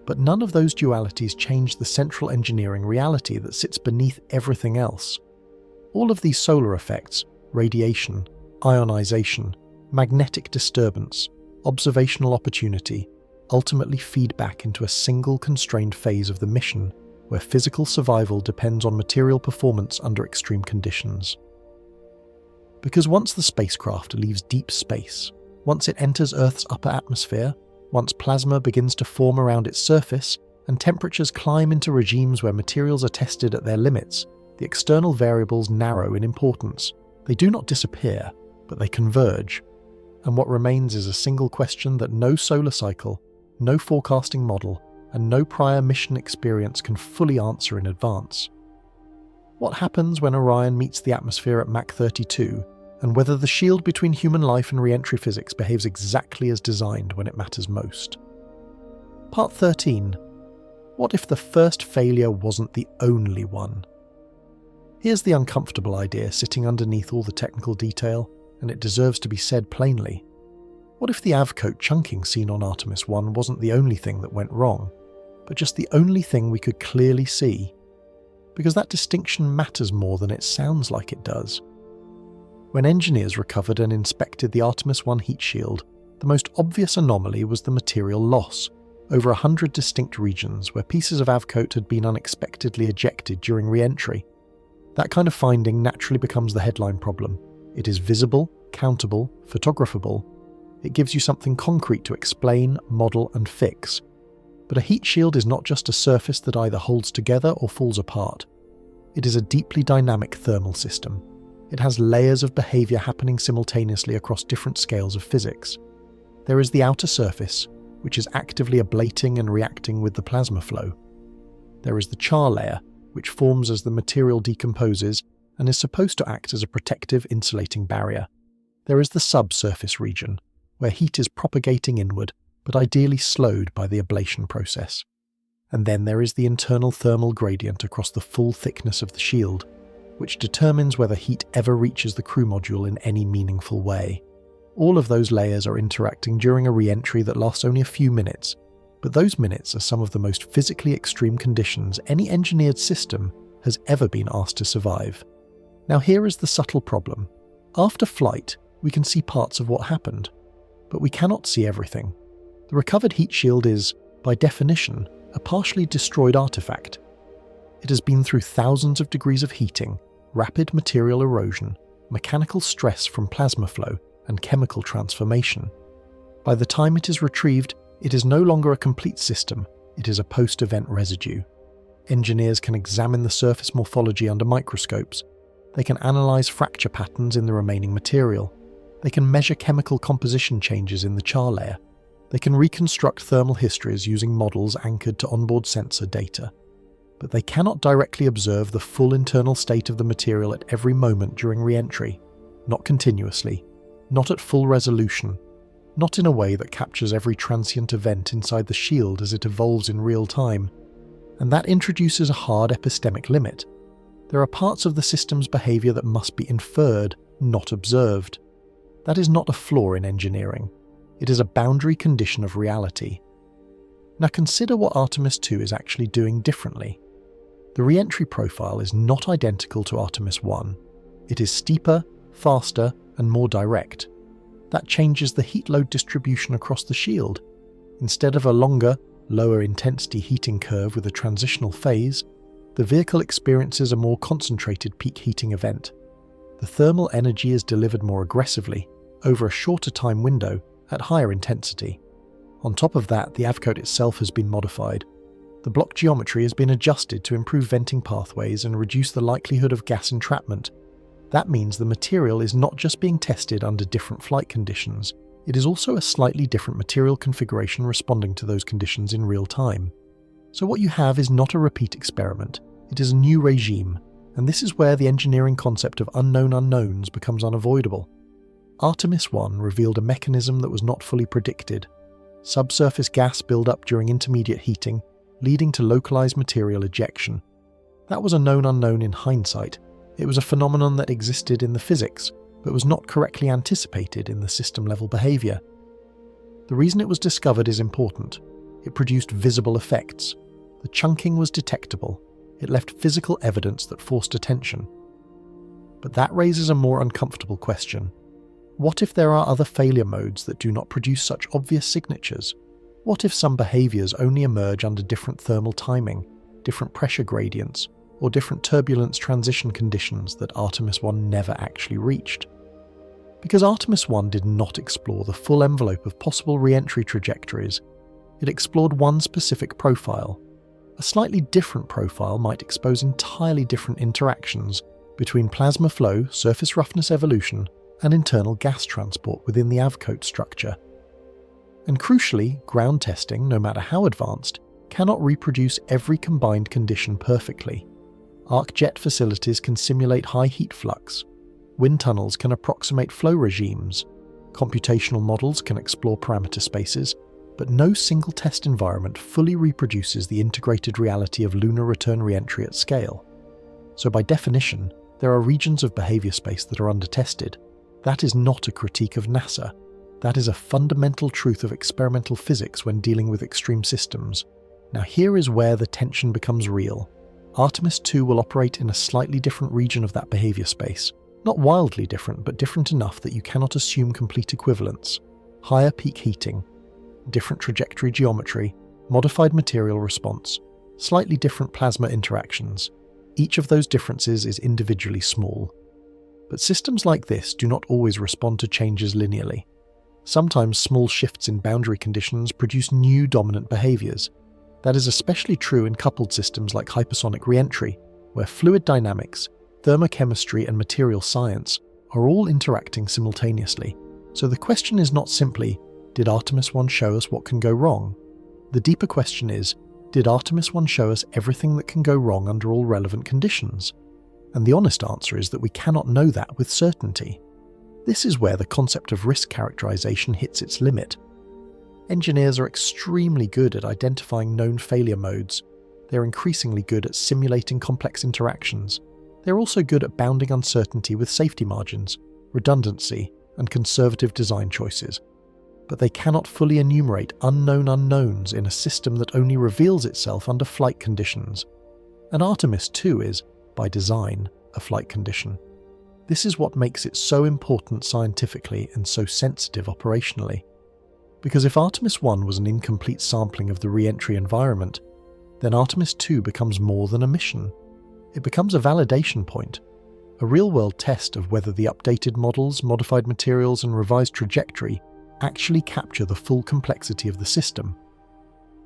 But none of those dualities change the central engineering reality that sits beneath everything else. All of these solar effects, radiation, ionization, magnetic disturbance, observational opportunity, ultimately feed back into a single constrained phase of the mission where physical survival depends on material performance under extreme conditions. Because once the spacecraft leaves deep space, once it enters Earth's upper atmosphere, once plasma begins to form around its surface and temperatures climb into regimes where materials are tested at their limits, the external variables narrow in importance. They do not disappear, but they converge. And what remains is a single question that no solar cycle, no forecasting model, and no prior mission experience can fully answer in advance. What happens when Orion meets the atmosphere at Mach 32, and whether the shield between human life and reentry physics behaves exactly as designed when it matters most? Part 13. What if the first failure wasn't the only one? Here's the uncomfortable idea sitting underneath all the technical detail, and it deserves to be said plainly. What if the Avcoat chunking seen on Artemis I wasn't the only thing that went wrong, but just the only thing we could clearly see? Because that distinction matters more than it sounds like it does. When engineers recovered and inspected the Artemis I heat shield, the most obvious anomaly was the material loss, over 100 distinct regions where pieces of Avcoat had been unexpectedly ejected during re-entry. That kind of finding naturally becomes the headline problem. It is visible, countable, photographable. It gives you something concrete to explain, model, and fix. But a heat shield is not just a surface that either holds together or falls apart. It is a deeply dynamic thermal system. It has layers of behavior happening simultaneously across different scales of physics. There is the outer surface, which is actively ablating and reacting with the plasma flow. There is the char layer, which forms as the material decomposes and is supposed to act as a protective, insulating barrier. There is the subsurface region, where heat is propagating inward, but ideally slowed by the ablation process. And then there is the internal thermal gradient across the full thickness of the shield, which determines whether heat ever reaches the crew module in any meaningful way. All of those layers are interacting during a re-entry that lasts only a few minutes, but those minutes are some of the most physically extreme conditions any engineered system has ever been asked to survive. Now here is the subtle problem. After flight, we can see parts of what happened, but we cannot see everything. The recovered heat shield is, by definition, a partially destroyed artifact. It has been through thousands of degrees of heating, rapid material erosion, mechanical stress from plasma flow, and chemical transformation. By the time it is retrieved, it is no longer a complete system, it is a post-event residue. Engineers can examine the surface morphology under microscopes. They can analyze fracture patterns in the remaining material. They can measure chemical composition changes in the char layer. They can reconstruct thermal histories using models anchored to onboard sensor data. But they cannot directly observe the full internal state of the material at every moment during re-entry, not continuously, not at full resolution, not in a way that captures every transient event inside the shield as it evolves in real time. And that introduces a hard epistemic limit. There are parts of the system's behavior that must be inferred, not observed. That is not a flaw in engineering. It is a boundary condition of reality. Now consider what Artemis II is actually doing differently. The re-entry profile is not identical to Artemis I. It is steeper, faster, and more direct. That changes the heat load distribution across the shield. Instead of a longer, lower intensity heating curve with a transitional phase, the vehicle experiences a more concentrated peak heating event. The thermal energy is delivered more aggressively, over a shorter time window, at higher intensity. On top of that, the Avcoat itself has been modified. The block geometry has been adjusted to improve venting pathways and reduce the likelihood of gas entrapment. That means the material is not just being tested under different flight conditions, it is also a slightly different material configuration responding to those conditions in real time. So what you have is not a repeat experiment, it is a new regime, and this is where the engineering concept of unknown unknowns becomes unavoidable. Artemis I revealed a mechanism that was not fully predicted. subsurface gas buildup during intermediate heating, leading to localized material ejection. That was a known unknown in hindsight. It was a phenomenon that existed in the physics, but was not correctly anticipated in the system-level behavior. The reason it was discovered is important. It produced visible effects. The chunking was detectable. It left physical evidence that forced attention. But that raises a more uncomfortable question. What if there are other failure modes that do not produce such obvious signatures? What if some behaviors only emerge under different thermal timing, different pressure gradients, or different turbulence transition conditions that Artemis I never actually reached? Because Artemis I did not explore the full envelope of possible re-entry trajectories, it explored one specific profile. A slightly different profile might expose entirely different interactions between plasma flow, surface roughness evolution, and internal gas transport within the AVCOAT structure. And crucially, ground testing, no matter how advanced, cannot reproduce every combined condition perfectly. Arc jet facilities can simulate high heat flux. Wind tunnels can approximate flow regimes. Computational models can explore parameter spaces, but no single test environment fully reproduces the integrated reality of lunar return re-entry at scale. So by definition, there are regions of behavior space that are undertested. That is not a critique of NASA. That is a fundamental truth of experimental physics when dealing with extreme systems. Now here is where the tension becomes real. Artemis II will operate in a slightly different region of that behavior space. Not wildly different, but different enough that you cannot assume complete equivalence. Higher peak heating, different trajectory geometry, modified material response, slightly different plasma interactions. Each of those differences is individually small. But systems like this do not always respond to changes linearly. Sometimes small shifts in boundary conditions produce new dominant behaviors. That is especially true in coupled systems like hypersonic re-entry, where fluid dynamics, thermochemistry and material science are all interacting simultaneously. So the question is not simply, did Artemis I show us what can go wrong? The deeper question is, did Artemis I show us everything that can go wrong under all relevant conditions? And the honest answer is that we cannot know that with certainty. This is where the concept of risk characterization hits its limit. Engineers are extremely good at identifying known failure modes. They're increasingly good at simulating complex interactions. They're also good at bounding uncertainty with safety margins, redundancy, and conservative design choices. But they cannot fully enumerate unknown unknowns in a system that only reveals itself under flight conditions. And Artemis II is, by design, a flight condition. This is what makes it so important scientifically and so sensitive operationally. Because if Artemis I was an incomplete sampling of the re-entry environment, then Artemis II becomes more than a mission. It becomes a validation point, a real-world test of whether the updated models, modified materials, and revised trajectory actually capture the full complexity of the system.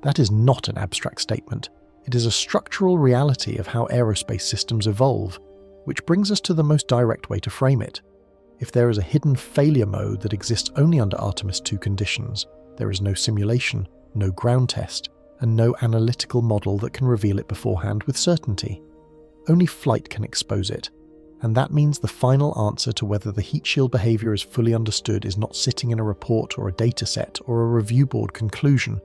That is not an abstract statement. It is a structural reality of how aerospace systems evolve, which brings us to the most direct way to frame it. If there is a hidden failure mode that exists only under Artemis II conditions, there is no simulation, no ground test, and no analytical model that can reveal it beforehand with certainty. Only flight can expose it, and that means the final answer to whether the heat shield behavior is fully understood is not sitting in a report or a dataset or a review board conclusion.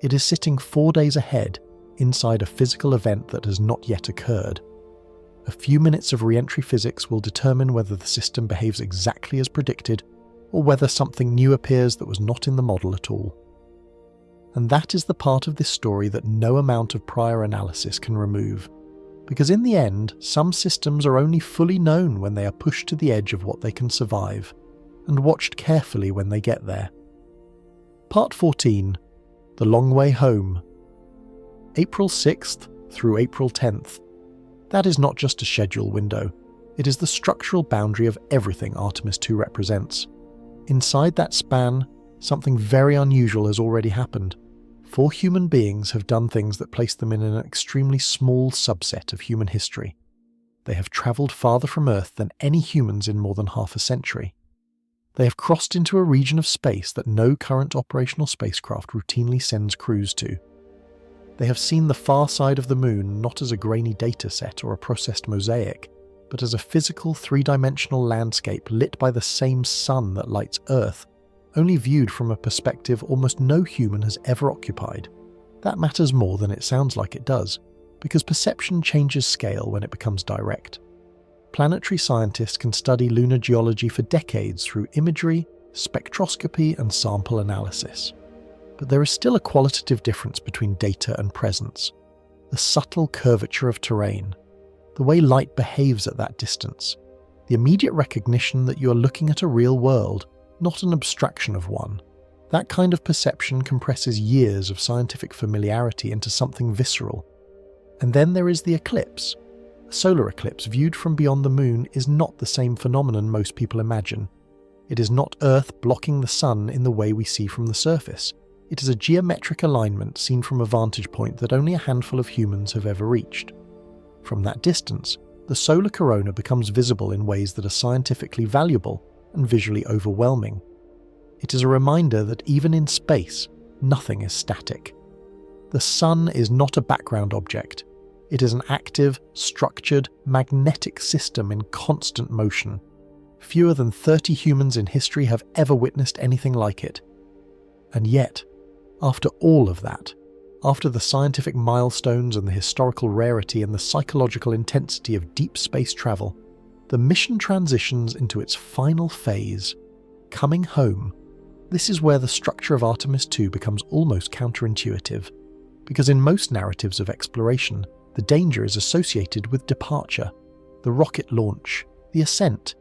It is sitting 4 days ahead, inside a physical event that has not yet occurred. A few minutes of re-entry physics will determine whether the system behaves exactly as predicted, or whether something new appears that was not in the model at all. And that is the part of this story that no amount of prior analysis can remove. Because in the end, some systems are only fully known when they are pushed to the edge of what they can survive, and watched carefully when they get there. Part 14. The Long Way Home. April 6th through April 10th. That is not just a schedule window, it is the structural boundary of everything Artemis II represents. Inside that span, something very unusual has already happened. 4 human beings have done things that place them in an extremely small subset of human history. They have travelled farther from Earth than any humans in more than half a century. They have crossed into a region of space that no current operational spacecraft routinely sends crews to. They have seen the far side of the moon not as a grainy data set or a processed mosaic, but as a physical 3-dimensional landscape lit by the same sun that lights Earth, only viewed from a perspective almost no human has ever occupied. That matters more than it sounds like it does, because perception changes scale when it becomes direct. Planetary scientists can study lunar geology for decades through imagery, spectroscopy, and sample analysis. But there is still a qualitative difference between data and presence. The subtle curvature of terrain, the way light behaves at that distance, the immediate recognition that you are looking at a real world, not an abstraction of one. That kind of perception compresses years of scientific familiarity into something visceral. And then there is the eclipse. A solar eclipse viewed from beyond the moon is not the same phenomenon most people imagine. It is not Earth blocking the sun in the way we see from the surface. It is a geometric alignment seen from a vantage point that only a handful of humans have ever reached. From that distance, the solar corona becomes visible in ways that are scientifically valuable and visually overwhelming. It is a reminder that even in space, nothing is static. The sun is not a background object. It is an active, structured, magnetic system in constant motion. Fewer than 30 humans in history have ever witnessed anything like it. And yet, after all of that, after the scientific milestones and the historical rarity and the psychological intensity of deep space travel, the mission transitions into its final phase, coming home. This is where the structure of Artemis II becomes almost counterintuitive, because in most narratives of exploration, the danger is associated with departure, the rocket launch, the ascent,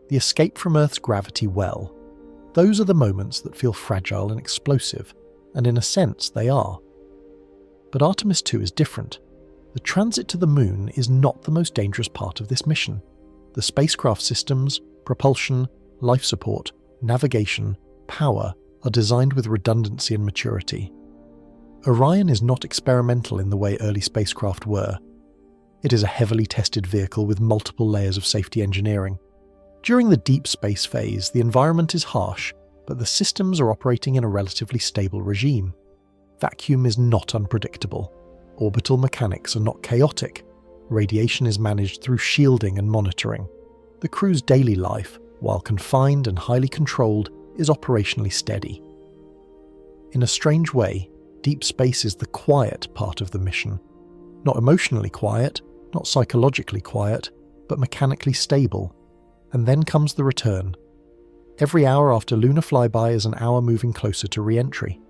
the escape from Earth's gravity well. Those are the moments that feel fragile and explosive, and in a sense they are. But Artemis II is different. The transit to the moon is not the most dangerous part of this mission. The spacecraft systems, propulsion, life support, navigation, power are designed with redundancy and maturity. Orion is not experimental in the way early spacecraft were. It is a heavily tested vehicle with multiple layers of safety engineering. During the deep space phase, the environment is harsh, but the systems are operating in a relatively stable regime. Vacuum is not unpredictable. Orbital mechanics are not chaotic. Radiation is managed through shielding and monitoring. The crew's daily life, while confined and highly controlled, is operationally steady. In a strange way, deep space is the quiet part of the mission. Not emotionally quiet, not psychologically quiet, but mechanically stable. And then comes the return. Every hour after lunar flyby is an hour moving closer to re-entry.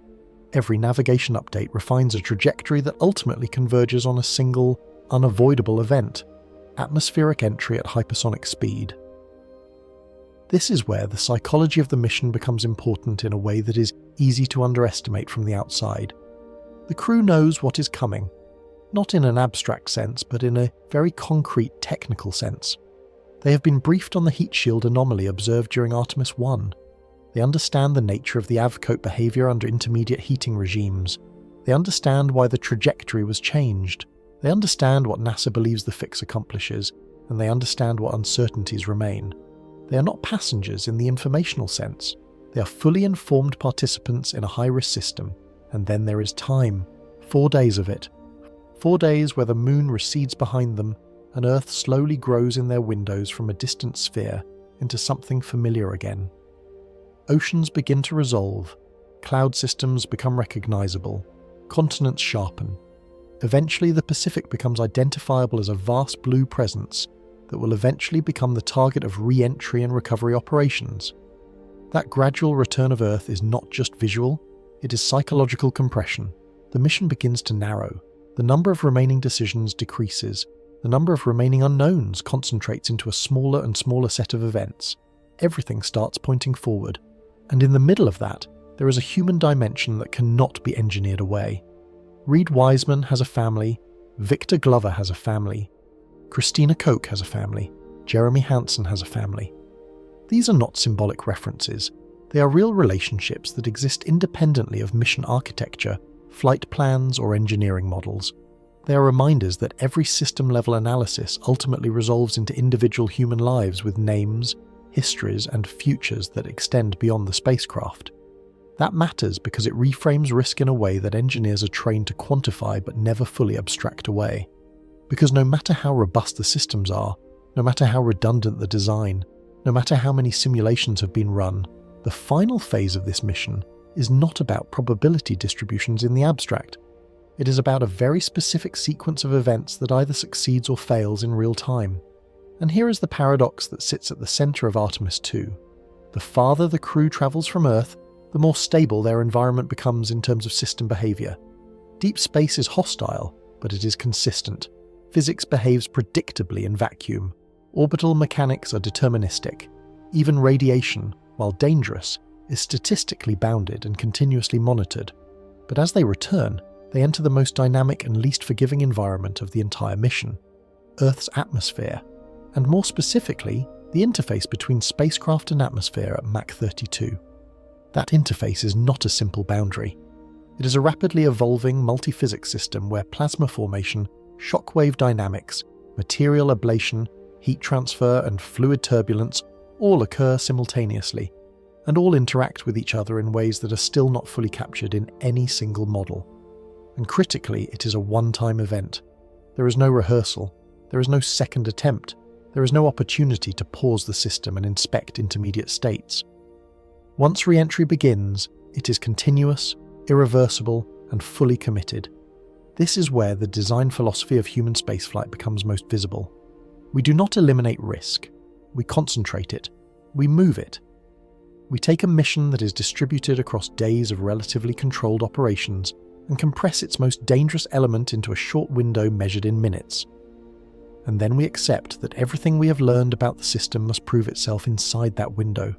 Every navigation update refines a trajectory that ultimately converges on a single, unavoidable event: atmospheric entry at hypersonic speed. This is where the psychology of the mission becomes important in a way that is easy to underestimate from the outside. The crew knows what is coming, not in an abstract sense, but in a very concrete technical sense. They have been briefed on the heat shield anomaly observed during Artemis I. They understand the nature of the avcoat behavior under intermediate heating regimes. They understand why the trajectory was changed. They understand what NASA believes the fix accomplishes, and they understand what uncertainties remain. They are not passengers in the informational sense. They are fully informed participants in a high-risk system. And then there is time. 4 days of it. 4 days where the moon recedes behind them and Earth slowly grows in their windows from a distant sphere into something familiar again. Oceans begin to resolve. Cloud systems become recognizable. Continents sharpen. Eventually the Pacific becomes identifiable as a vast blue presence that will eventually become the target of re-entry and recovery operations. That gradual return of Earth is not just visual, it is psychological compression. The mission begins to narrow. The number of remaining decisions decreases. The number of remaining unknowns concentrates into a smaller and smaller set of events. Everything starts pointing forward. And in the middle of that, there is a human dimension that cannot be engineered away. Reed Wiseman has a family. Victor Glover has a family. Christina Koch has a family. Jeremy Hansen has a family. These are not symbolic references. They are real relationships that exist independently of mission architecture, flight plans, or engineering models. They are reminders that every system-level analysis ultimately resolves into individual human lives with names, histories, and futures that extend beyond the spacecraft. That matters because it reframes risk in a way that engineers are trained to quantify but never fully abstract away. Because no matter how robust the systems are, no matter how redundant the design, no matter how many simulations have been run, The final phase of this mission is not about probability distributions in the abstract. It is about a very specific sequence of events that either succeeds or fails in real time. And here is the paradox that sits at the center of Artemis II. The farther the crew travels from Earth, the more stable their environment becomes in terms of system behavior. Deep space is hostile, but it is consistent. Physics behaves predictably in vacuum. Orbital mechanics are deterministic. Even radiation, while dangerous, is statistically bounded and continuously monitored. But as they return, they enter the most dynamic and least forgiving environment of the entire mission, Earth's atmosphere, and more specifically, the interface between spacecraft and atmosphere at Mach 32. That interface is not a simple boundary. It is a rapidly evolving multi-physics system where plasma formation, shockwave dynamics, material ablation, heat transfer, and fluid turbulence all occur simultaneously, and all interact with each other in ways that are still not fully captured in any single model. And critically, it is a one-time event. There is no rehearsal. There is no second attempt. There is no opportunity to pause the system and inspect intermediate states. Once re-entry begins, it is continuous, irreversible, and fully committed. This is where the design philosophy of human spaceflight becomes most visible. We do not eliminate risk. We concentrate it. We move it. We take a mission that is distributed across days of relatively controlled operations and compress its most dangerous element into a short window measured in minutes. And then we accept that everything we have learned about the system must prove itself inside that window.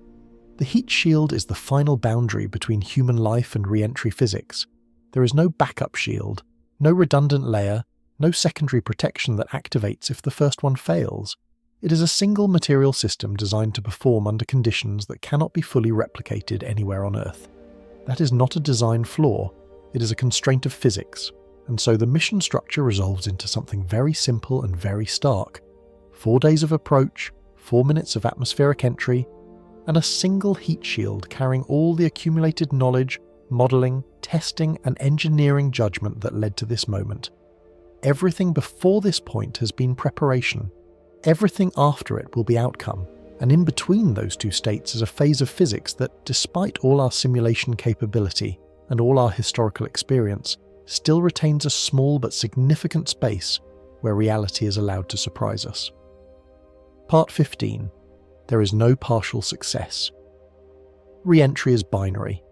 The heat shield is the final boundary between human life and re-entry physics. There is no backup shield, no redundant layer, no secondary protection that activates if the first one fails. It is a single material system designed to perform under conditions that cannot be fully replicated anywhere on Earth. That is not a design flaw, it is a constraint of physics, and so the mission structure resolves into something very simple and very stark. 4 days of approach, 4 minutes of atmospheric entry, and a single heat shield carrying all the accumulated knowledge, modelling, testing, and engineering judgment that led to this moment. Everything before this point has been preparation. Everything after it will be outcome, and in between those two states is a phase of physics that, despite all our simulation capability and all our historical experience, still retains a small but significant space where reality is allowed to surprise us. Part 15. There is no partial success. Re-entry is binary.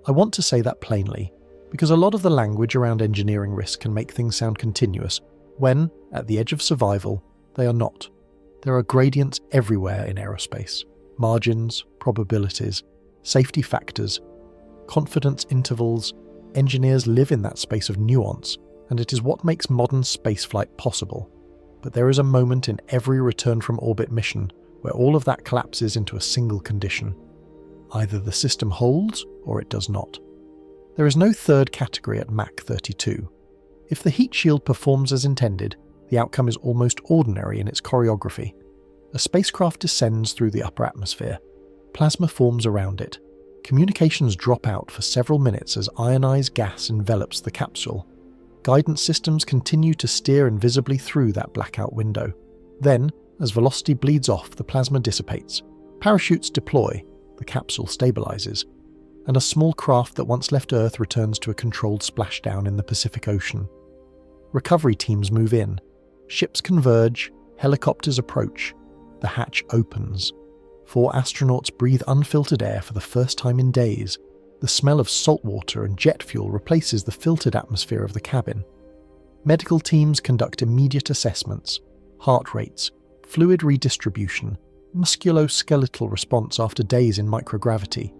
I want to say that plainly, because a lot of the language around engineering risk can make things sound continuous, when, at the edge of survival, they are not. There are gradients everywhere in aerospace. Margins, probabilities, safety factors, confidence intervals. Engineers live in that space of nuance, and it is what makes modern spaceflight possible. But there is a moment in every return from orbit mission where all of that collapses into a single condition. Either the system holds, or it does not. There is no third category at Mach 32. If the heat shield performs as intended, the outcome is almost ordinary in its choreography. A spacecraft descends through the upper atmosphere. Plasma forms around it. Communications drop out for several minutes as ionized gas envelops the capsule. Guidance systems continue to steer invisibly through that blackout window. Then, as velocity bleeds off, the plasma dissipates. Parachutes deploy, the capsule stabilizes, and a small craft that once left Earth returns to a controlled splashdown in the Pacific Ocean. Recovery teams move in. Ships converge, helicopters approach. The hatch opens. 4 astronauts breathe unfiltered air for the first time in days. The smell of salt water and jet fuel replaces the filtered atmosphere of the cabin. Medical teams conduct immediate assessments, heart rates, fluid redistribution, musculoskeletal response after days in microgravity.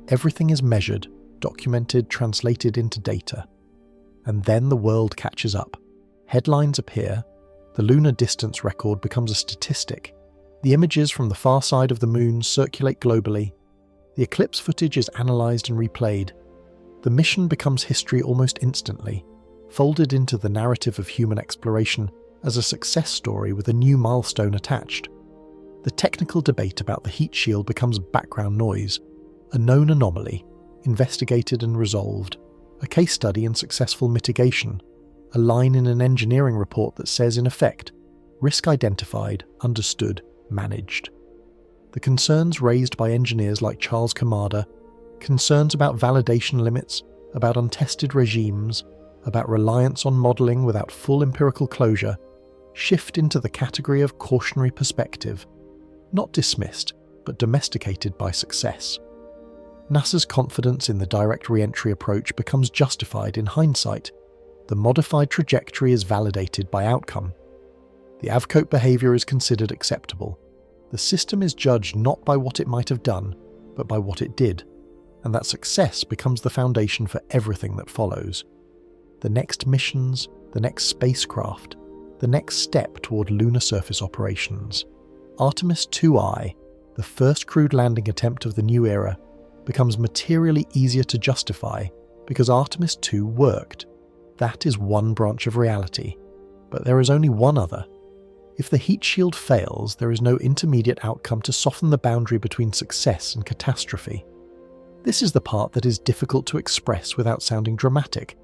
Everything is measured, documented, translated into data. And then the world catches up. Headlines appear. The lunar distance record becomes a statistic. The images from the far side of the moon circulate globally. The eclipse footage is analysed and replayed. The mission becomes history almost instantly, folded into the narrative of human exploration as a success story with a new milestone attached. The technical debate about the heat shield becomes background noise, a known anomaly, investigated and resolved, a case study in successful mitigation, a line in an engineering report that says, in effect, risk identified, understood, managed. The the concerns raised by engineers like Charles Kamada, concerns about validation limits, about untested regimes, about reliance on modelling without full empirical closure, shift into the category of cautionary perspective, not dismissed, but domesticated by success. NASA's confidence in the direct re-entry approach becomes justified in hindsight. The modified trajectory is validated by outcome. The AVCOPE behaviour is considered acceptable. The system is judged not by what it might have done, but by what it did, and that success becomes the foundation for everything that follows. The next missions, the next spacecraft, the next step toward lunar surface operations. Artemis II, the first crewed landing attempt of the new era, becomes materially easier to justify because Artemis II worked. That is one branch of reality, but there is only one other. If the heat shield fails, there is no intermediate outcome to soften the boundary between success and catastrophe. This is the part that is difficult to express without sounding dramatic,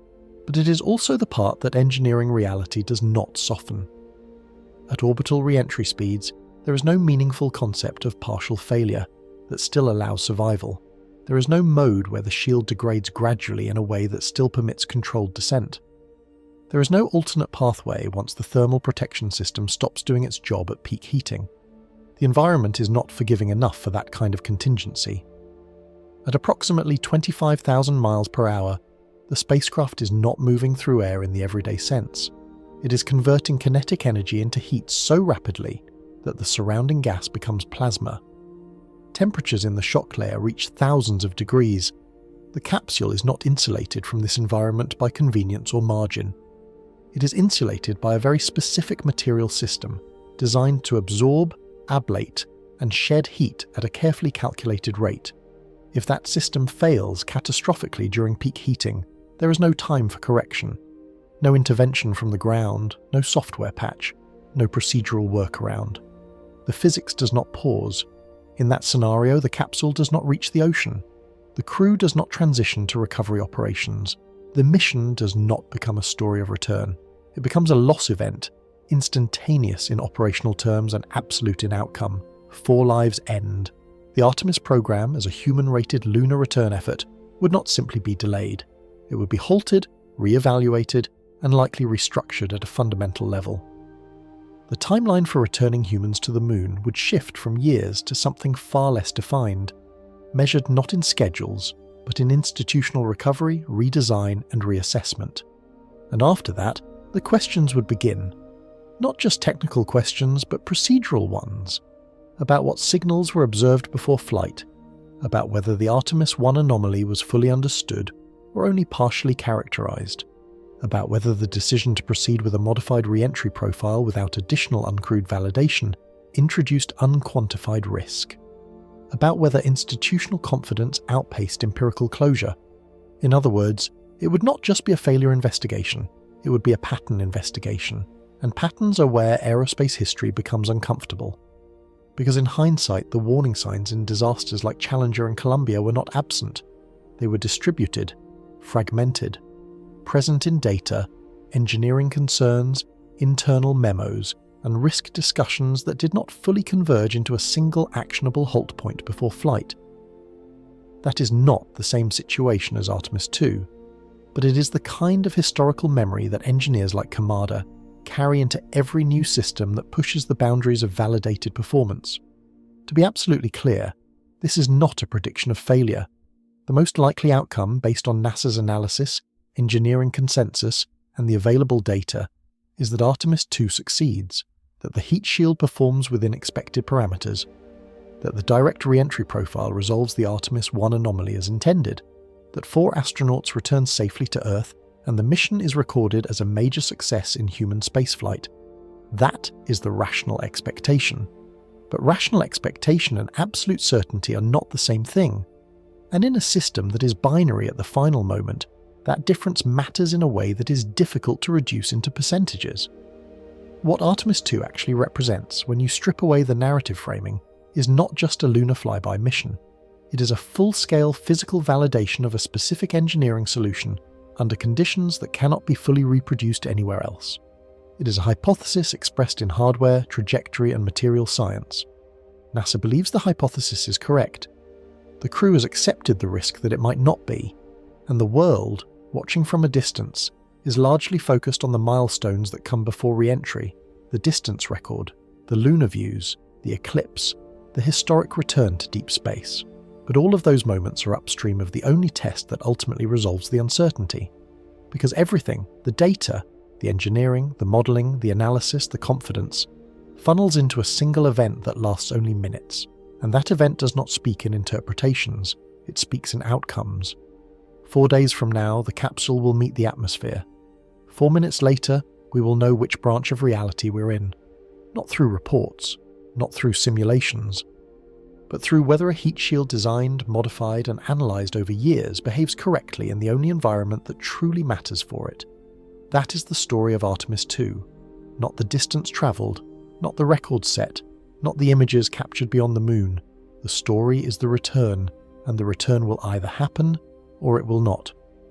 but it is also the part that engineering reality does not soften. At orbital re-entry speeds, there is no meaningful concept of partial failure that still allows survival. There is no mode where the shield degrades gradually in a way that still permits controlled descent. There is no alternate pathway once the thermal protection system stops doing its job at peak heating. The environment is not forgiving enough for that kind of contingency. At approximately 25,000 miles per hour, the spacecraft is not moving through air in the everyday sense. It is converting kinetic energy into heat so rapidly that the surrounding gas becomes plasma. Temperatures in the shock layer reach thousands of degrees. The capsule is not insulated from this environment by convenience or margin. It is insulated by a very specific material system designed to absorb, ablate, and shed heat at a carefully calculated rate. If that system fails catastrophically during peak heating, there is no time for correction. No intervention from the ground, no software patch, no procedural workaround. The physics does not pause. In that scenario, the capsule does not reach the ocean. The crew does not transition to recovery operations. The mission does not become a story of return. It becomes a loss event, instantaneous in operational terms and absolute in outcome. 4 lives end. The Artemis program, as a human-rated lunar return effort, would not simply be delayed. It would be halted, re-evaluated, and likely restructured at a fundamental level. The timeline for returning humans to the moon would shift from years to something far less defined, measured not in schedules, but in institutional recovery, redesign, and reassessment. And after that, the questions would begin. Not just technical questions, but procedural ones. About what signals were observed before flight, about whether the Artemis I anomaly was fully understood or only partially characterized, about whether the decision to proceed with a modified re-entry profile without additional uncrewed validation introduced unquantified risk, about whether institutional confidence outpaced empirical closure. In other words, it would not just be a failure investigation, it would be a pattern investigation, and patterns are where aerospace history becomes uncomfortable. Because in hindsight, the warning signs in disasters like Challenger and Columbia were not absent. They were distributed, fragmented, present in data, engineering concerns, internal memos, and risk discussions that did not fully converge into a single actionable halt point before flight. That is not the same situation as Artemis II, but it is the kind of historical memory that engineers like Kamada carry into every new system that pushes the boundaries of validated performance. To be absolutely clear, this is not a prediction of failure. The most likely outcome, based on NASA's analysis, engineering consensus, and the available data, is that Artemis II succeeds, that the heat shield performs within expected parameters, that the direct re-entry profile resolves the Artemis I anomaly as intended, that 4 astronauts return safely to Earth, and the mission is recorded as a major success in human spaceflight. That is the rational expectation. But rational expectation and absolute certainty are not the same thing. And in a system that is binary at the final moment, that difference matters in a way that is difficult to reduce into percentages. What Artemis II actually represents, when you strip away the narrative framing, is not just a lunar flyby mission. It is a full-scale physical validation of a specific engineering solution under conditions that cannot be fully reproduced anywhere else. It is a hypothesis expressed in hardware, trajectory, and material science. NASA believes the hypothesis is correct. The crew has accepted the risk that it might not be, and the world, watching from a distance, is largely focused on the milestones that come before re-entry, the distance record, the lunar views, the eclipse, the historic return to deep space. But all of those moments are upstream of the only test that ultimately resolves the uncertainty. Because everything, the data, the engineering, the modelling, the analysis, the confidence, funnels into a single event that lasts only minutes. And that event does not speak in interpretations, it speaks in outcomes. 4 days from now, the capsule will meet the atmosphere. 4 minutes later, we will know which branch of reality we're in. Not through reports, not through simulations, but through whether a heat shield designed, modified, and analysed over years behaves correctly in the only environment that truly matters for it. That is the story of Artemis II, not the distance travelled, not the record set, not the images captured beyond the moon. The story is the return, and the return will either happen or it will not.